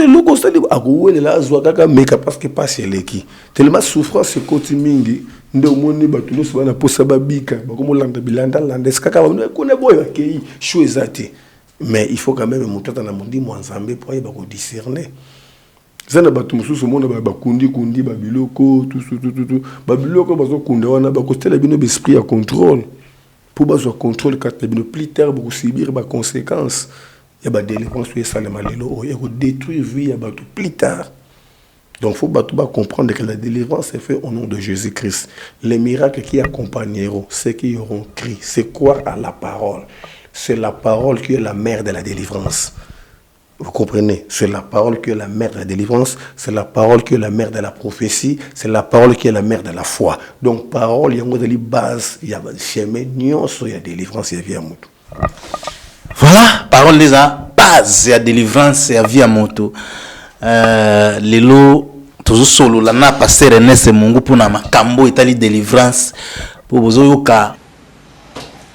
Luko sali agoué la zuaka meka parce que passe leki. Tellement souffrance c'est continuing. Nde omoni batulo so na posa babika. Bakomo landa bilanda landa skaka ba kone boy akei choisate. Mais il faut quand même moutata na mundi mo nzambe pour y discerner. zana bato mususu mona ba kundi babiloko tout babiloko bazo kunda wana ba kostela bino esprit ya contrôle pour bazo contrôle quand bino plus tard pour subir ba conséquences ya ba délivrance et ça le malelo et détruire vie ya bato plus tard. Donc faut bato ba comprendre que la délivrance est faite au nom de Jésus-Christ. Les miracles qui accompagneront ceux qui auront crié, c'est quoi à la parole? C'est la parole qui est la mère de la délivrance. Vous comprenez? C'est la parole qui est la mère de la délivrance, c'est la parole qui est la mère de la prophétie, c'est la parole qui est la mère de la foi. Donc, parole, il y a une base, il y a un chemin, il y a délivrance, il y a moto. Voilà, parole des base, il y a délivrance, il y a vie à moto. Lelo, toujours solo, la na passer Ernest Mungu pour na makambo itali délivrance pour vous yoka.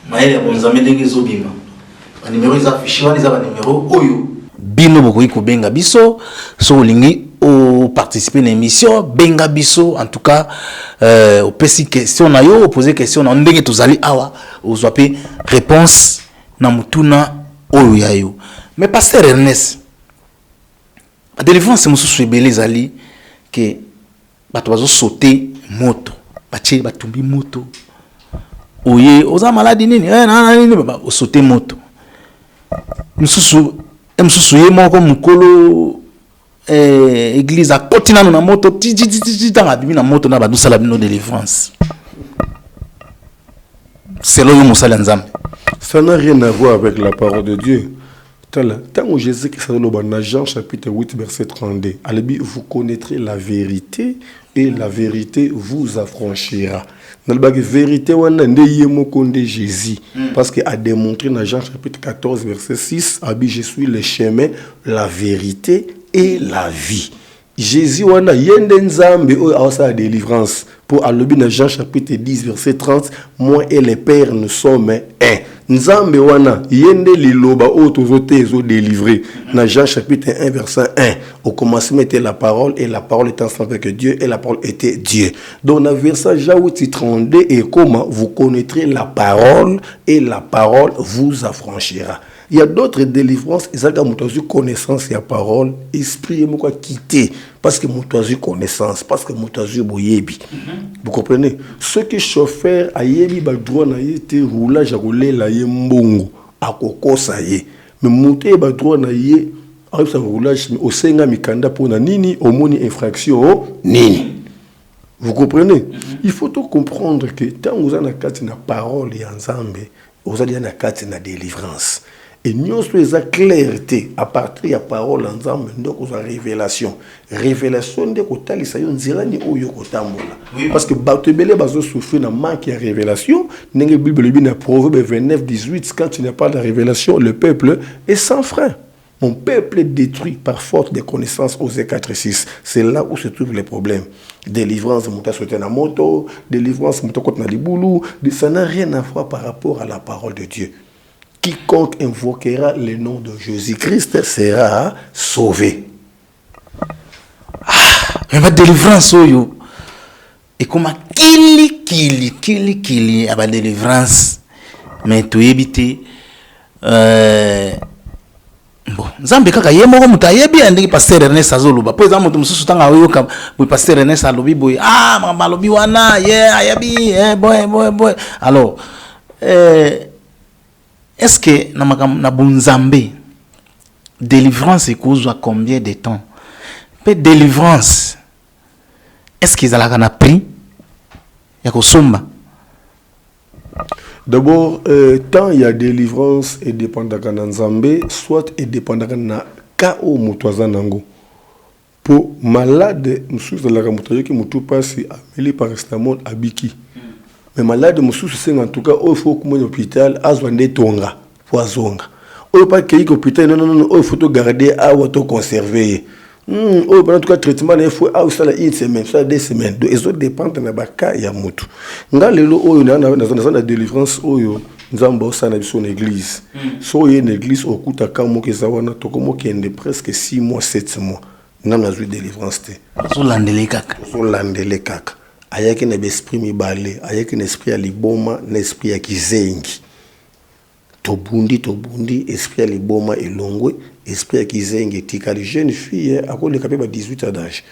Maël, vous avez des zobima. Les numéros, ils affichent, ils ont des numéros, oyo. Bino bokoki kobenga biso so olingi o participer na émission benga biso en tout cas au pesi question na yo poser question na ndenge tozali awa ozwa pe réponse na mutuna oyo ya yo. Mais pasteur Ernest la délivrance mususu ebele zali que bato bazo sauter moto batie batumbi moto oye oza maladi nini na nini o sauter moto mususu ye moko mukolo église a continué na moto tanga bibi na moto na ba dusala bino délivrance selon yo musala nzambe. Ça n'a rien à voir avec la parole de Dieu. Tant que Jésus qui s'est dans Jean chapitre 8 verset 32, vous connaîtrez la vérité et la vérité vous affranchira. Dans la vérité, on a Jésus parce qu'il a démontré dans Jean chapitre 14 verset 6, je suis le chemin, la vérité et la vie. Jésus on a yendenzambe a délivrance pour alobi dans Jean chapitre 10 verset 30, moi et le Père nous sommes un. Nzambe wana yende liloba o tozote zo délivré dans Jean chapitre 1 verset 1 au commencement était la parole et la parole était ensemble avec Dieu et la parole était Dieu. Donc dans verset Jean 8 32 et comment vous connaîtrez la parole et la parole vous affranchira. Il y a d'autres délivrances, ils ont une connaissance et la parole, esprit est quoi quitter parce que une connaissance, parce que une boyebi. Vous comprenez? Ceux qui chauffeur a yebi ba droit na yete roulage à rouler la yembongo à koko ça y. Mais monter ba droit na yé avec sa roulage au senga mikanda pour na nini au moni infraction nini. Vous comprenez? Il faut tout comprendre que tant vous avez na parole et ensemble, vous avez na na délivrance. Et nous sommes la clarté à partir de la parole ensemble, donc aux révélation. Révélation de côté les saillons dirani ou yokotambola. Parce que batebele bazo souffrir na manque de révélation. N'engé Bible le bin Proverbe 29-18 quand tu n'as pas de révélation, le peuple est sans frein. Mon peuple est détruit par faute de connaissances aux 4-6. C'est là où se trouvent les problèmes. Délivrance, mouta sauter na moto, délivrance, mouta kote na liboulou, ça n'a rien à voir par rapport à la parole de Dieu. Quiconque invoquera le nom de Jésus-Christ sera sauvé. Mais ma délivrance, oyo. Et comme kili, à ma délivrance. Mais tu évites. Bon, Zambe kaka ye moko muta ye bien ndiki pasteur Ernest azoluba. Po exemple mususu tanga oyo ka bu pasteur Ernest alobi boy. Malobi wana ayabi boy. Alors est-ce que na bunzambe délivrance cause à combien de temps? Pe délivrance est-ce qu'ils allent na prix ya kosomba? D'abord, tant il y a délivrance et dépendant de Nzambe, soit et dépendant de K.O. Moutouazanango. Pour malade, nous sommes dans la Moutouazo qui Moutou passe à mêler par Estamon à Biki. Mais malade, nous sommes en tout cas, il faut que mon hôpital Azwande Tonga, Poisonga. Il ne faut pas qu'il y ait hôpital, non, il faut garder à ou conserver. En tout cas, traitement, il faut une semaine, soit 2 semaines. Donc, ils dépendent de la cas et à Moutou. Dans la délivrance, nous avons une église. So, il y a une église au coup de Kamo qui est presque 6 mois, 7 mois. Nous avons une délivrance. So landele kaka. Ayaki na esprit mi balé, ayaki na esprit ya liboma, na esprit ya kizengi. tobundi esprit les boma et longwe esprit qui zenge tika les jeunes filles à quoi les capable 18 ans d'âge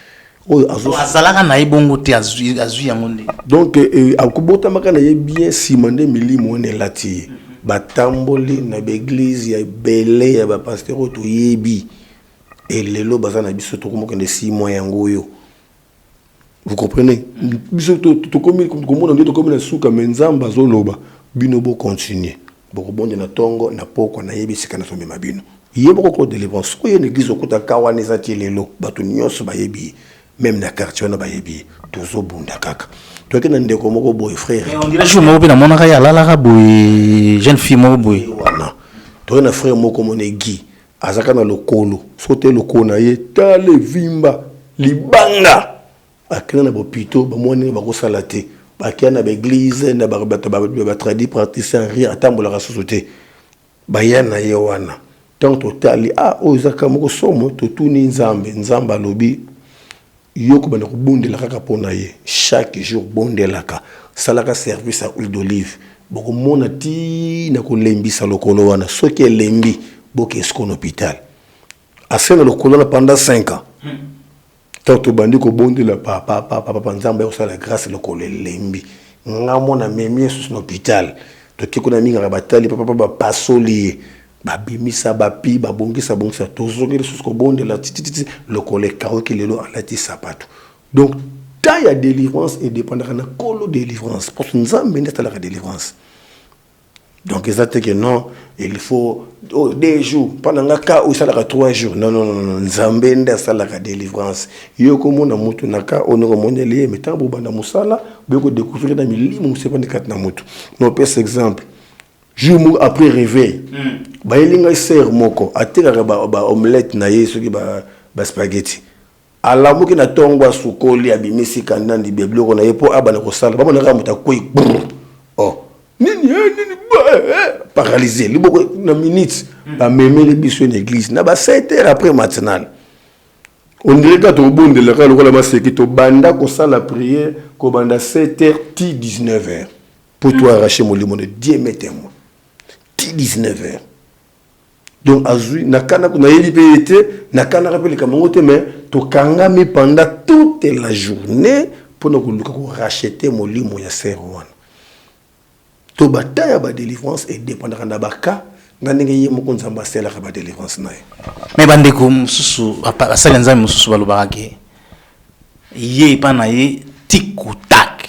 azalaka na ibongo te azui yango nde donc akubota makana ye bien simande milimo ne lati batamboli na l'église ya belé ya ba pasteur to yebi et lelo bazana biso to komo kende 6 mois yango yo. Vous comprenez? Biso to komi komona ndio to komi na suka menzamba zoloba bino bo continuer boko bonde na tongo na poko na yebi sikana so mema bino yebo ko délivrance ko une église okota kawana zati lelo bato nyonso ba yebi même na quartier na ba yebi tozo bunda kaka to ke na ndeko moko boy frère on dirait jour moko na mona ya la la boy jeune fille moko boy wana to na frère moko monegi azaka na lokolo sote lokolo na ye tale vimba libanga akena na bopito ba moni ba ko salate bakia na l'église na ba tradi praticien ria atambola ka société bayana ye wana tant total ozaka moko somo to tuni nzamba lobi yoko bana ko bondela kaka pona ye chaque jour bondelaka salaka service à huile d'olive boko mona ti na ko lembisa lokolo wana soki lembi boke escon hôpital asena lokolo na pendant 5 ans. Tant bandi ko bondi la papa nzamba yo sala grâce le kole lembi ngamo na memi sous l'hôpital to kiko na minga batali papa ba pasoli ba bimisa ba pi ba bongisa tozongeli sous ko bondi la titi le kole karo ki lelo alati sapato. Donc ta ya délivrance et dépendra na kolo délivrance parce que nzambe ndeta la délivrance. Donc exactement que non, il faut des jours pendant un cas où ça la 3 jours. Non nzambe nda ça la délivrance. Yo comme na mutu naka onoko moneli mais tant bobanda musala beko découvrir na milimo c'est pas de kat na mutu. Non par exemple jour après réveil ba elinga ser moko ateka ba omelette na yeso ki ba spaghetti. Ala moki na tongwa sukoli abimisi kanandi bebloko na yepo abana ko sala ba mona ka muta koi. Oh nini paralysé liboko na minute ba mémé les biso une église na ba 7 heures après matinal on dirait que to bonde la kala kola maseki to banda ko sala prière ko banda 7 heures ti 19 heures pour toi arracher mon limon de Dieu mettez-moi ti 19 heures donc azui nakana na yeli nakana rappelle kamango te mais to kangami pendant toute la journée pour nous racheter mon limon ya serwan. To bataille ba délivrance et dépendra na baka ngandenge ye moko nzamba sela ka ba délivrance na ye mais bande ko mususu asala nzambe mususu balobaka ye pa na ye tiku tak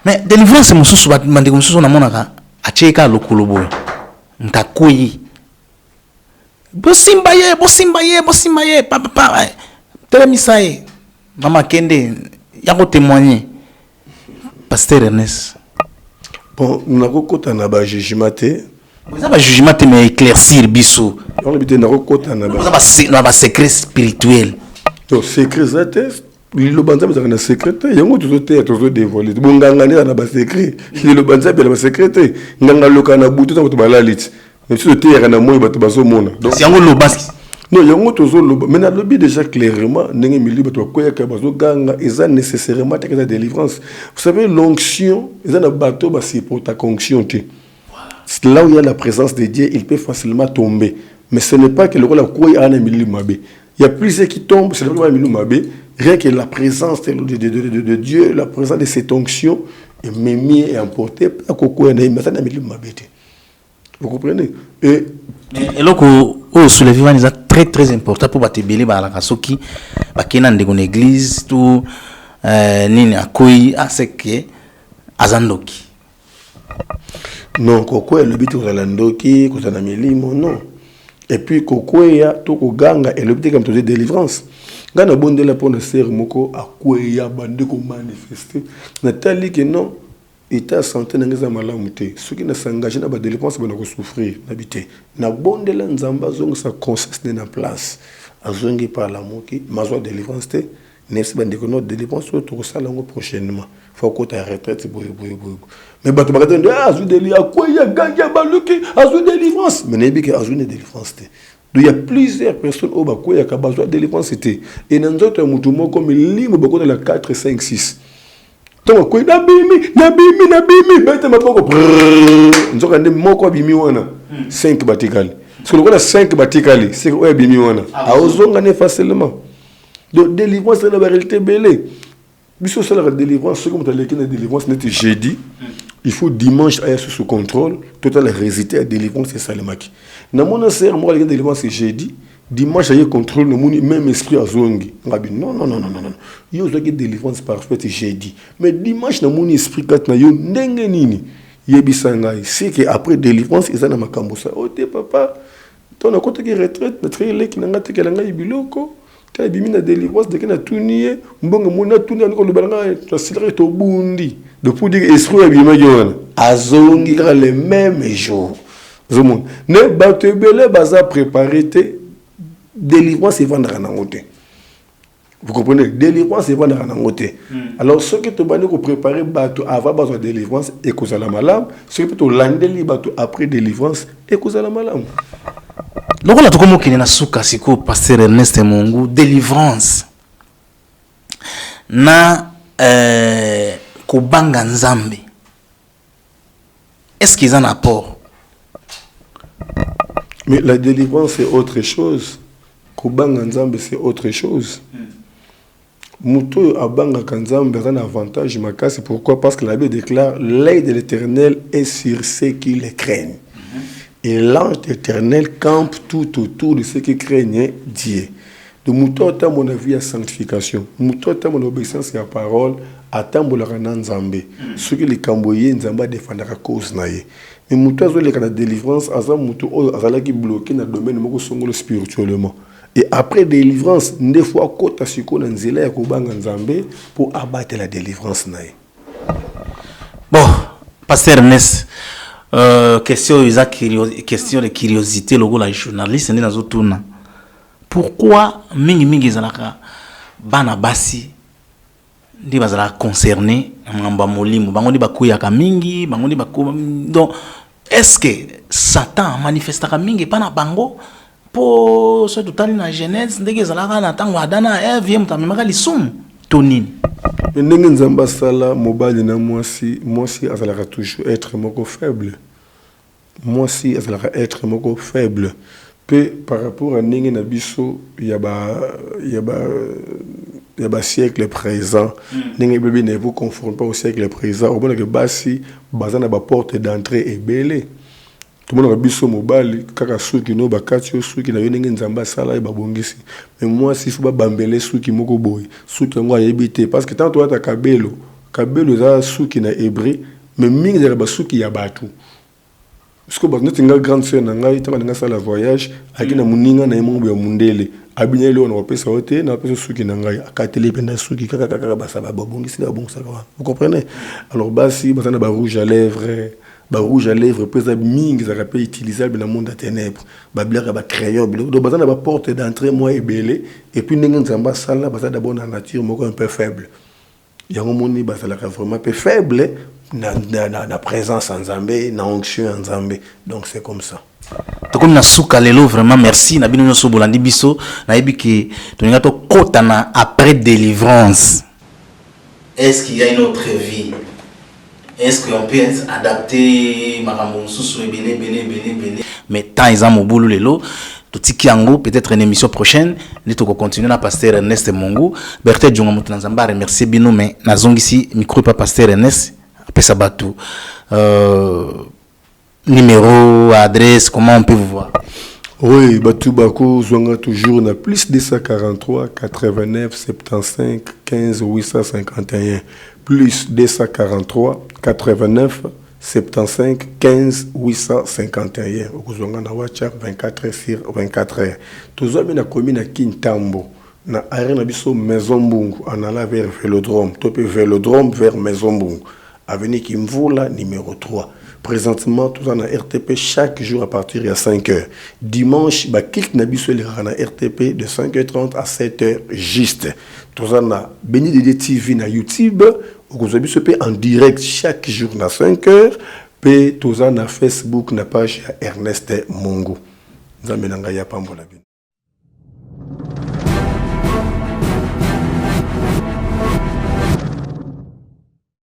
mais délivrance mususu bande ko mususu na monaka acheka lokolo boy ntakoyi bosimba ye papa telemisa ye mama kende ya ko témoigner pasteur Ernest. Bon, nous avons côté na ba jugement te. Vous avez jugement te mais éclaircir biso. On a dit na côté na ba. Vous avez secret spirituel. Donc secret zate, le banza mais na secret, yango tout dévoiler. Bon nganga na ba secret. Le banza be ba secret. Nganga loka na butu to ba lalit. Mais tout te na moyo bato bazo mona. Donc c'est yango lobaski. Non, yango tozo loba. Mais na lobby déjà clairement ndenge mili bato koya ka bazo ganga eza nécessairement te que la délivrance. Vous savez l'onction, eza na bato ba c'est pour ta onction te. Là où il y a la présence de Dieu, il peut facilement tomber. Mais ce n'est pas que le rôle la koya ana mili mabé. Il y a plusieurs qui tombent, c'est le rôle mili mabé, rien que la présence de Dieu, la présence de cette onction est mémie et emportée par koya na matana mili mabé. Vous comprenez? Et loko o soulèvement est très important pour batebele ba la kasoki ba kena ndeko na église tout nini akoyi aseke azandoki. Non, koko le but de landoki, ko na milimo non. Et puis koko ya to ko ganga et le but comme to délivrance. Ngana bondela pour le ser moko akoya bande ko manifester. Natali que non. État santé n'engagé malamu te ceux qui ne s'engagent na ba délivrance ba na ko souffrir n'habiter na bondela nzamba zongo sa conscience na place azongi par la moki mazwa délivrance te nesi bande ko no délivrance to ko sala ngo prochainement faut ko ta retraite boy mais bato ba katende azu deli akoya ganga baluki azu délivrance mais nebi ke azu délivrance te. Donc il y a plusieurs personnes au bakoya ka bazwa délivrance te et nanzoto mutu moko milimo bako na la 4 5 6 donc quoi nabimi bête mapoko nzoka ndé moko bimi wana 5 batikali parce que le 5 batikali c'est quoi bimi wana aozonga ne facilement donc délivrance c'est la réalité belé biso c'est la délivrance ce comme tu as l'équipe de délivrance n'était jeudi il faut dimanche aller sous contrôle total résister à délivrance c'est ça le maki na mon sœur moi l'équipe de délivrance c'est jeudi dimanche il y a contrôle le même esprit à zongi non il y a une délivrance parfaite jeudi mais dimanche na mon esprit kat na yo ndenge nini yebisanga c'est que après délivrance ils na makambo ça oh te papa ton a côté qui retraite na trele ki nanga tekela ngai biloko ka bimi na délivrance de na tunie mbongo mona tunie ko lobanga to silre to bundi de pour dire esprit ya bima yona azongi ka le même jour zomon ne batebele baza préparer te délivrance est vendre en côté. Vous comprenez? Délivrance est vendre en côté. Alors, ceux qui te bandent pour préparer bateau avant besoin de délivrance et cause à la malade, ceux qui te lander les bateaux après délivrance et cause à la malade. Donc, là, tout comme qui est na souka siko pasteur Ernest Mongu délivrance. Na kobanga nzambe. Est-ce qu'ils en apportent? Mais la délivrance c'est autre chose. Kobanga nzambe c'est autre chose. Muto abanga kanzambe a un avantage makasi pourquoi parce que la Bible déclare l'œil de l'Éternel est sur ceux qui le craignent. Et l'ange éternel campe tout autour de ceux qui craignent Dieu. De muto à mon avis à sanctification. Muto à mon obéissance à la parole attend mon nzambe. Ceux qui les camboyés nzamba défendra cause naie. Mais muto a la délivrance azam muto azala qui bloqué dans le domaine moko songolo spirituellement. Et après délivrance, des fois, kota siko na nzela ya kobanga nzambe pour abattre la délivrance nae. Bon, pasteur Ernest, question de curiosité, logo la journaliste n'est dans tourna. Pourquoi mingi zalaka bana basi ndi bazala concerné ngamba molimo bango ndi bakuya ka mingi bango ndi bakuma donc est-ce que Satan manifestera mingi pana bango pour ce total na Genèse ndenge zalaka na tango adana Ève mutamemaka lisumu tonini ndenge nzamba sala mobali na mwasi azalaka toujours être moko faible mwasi azalaka être moko faible peu par rapport à ndenge na biso ya ba siècle présent ndenge bébé ne vous confronte pas au siècle présent au bon que basi bazana ba porte d'entrée et belé. Tout le monde a biso mobile kaka suki no bakati suki na yonenge nzamba sala e babongisi mais moi si faut ba bambele suki moko boy suki ngo ayebite parce que tant toi ta kabelo za suki na hébreu mais mingi za ba suki ya batu parce que ba notinga grande sœur na ngai tanga nga sala voyage akina muninga na yemo ya mundele abinya le on pesa hote na pesa suki na ngai akatele penda suki kaka basa ba bongisi na bongisa kwa vous comprenez alors basi basana ba rouge à lèvres ba rouge à lèvres pesa mingi za rappel utilisable dans le monde des ténèbres ba blague ba crayon donc bazana ba porte d'entrée moi ebelé et puis ndenge nzamba sala bazana d'abord na nature moko un peu faible yango moni bazala vraiment peu faible na présence en Zambé na onction en Zambé donc c'est comme ça to comme na souka lelo vraiment merci na bino nyoso bolandi biso na yebi ke to nga to kota na après délivrance. Est-ce qu'il y a une autre vie? Est-ce qu'on peut adapter makambo susu ebele mais tant ils ont mobulu lelo tout yango peut-être une émission prochaine nous to continuer na pasteur Ernest Mongu Berthe Djonga Mutuna Nzamba remercier bino mais nazongisi micro pa pasteur Ernest apesa batu numéro adresse comment on peut vous voir? Oui, Batu Bako Zonga toujours na plus 243 89 75 15 851 plus 243 89 75 15 851 Okozonga na WhatsApp 24/24 heures. Tozomi na commune Kintambo na arena biso Maison Mbungu en allant vers Vélodrome, topé Vélodrome vers Maison Mbungu, avenue Kimvula numéro 3. Présentement, tout en RTP chaque jour à partir de 5h. Dimanche, bah clique na biso le rana RTP de 5h30 à 7h juste. Tout en a Béni de TV na YouTube, vous avez en direct chaque jour à 5h. Puis tout en a Facebook na page Ernest Mongu. Nous avons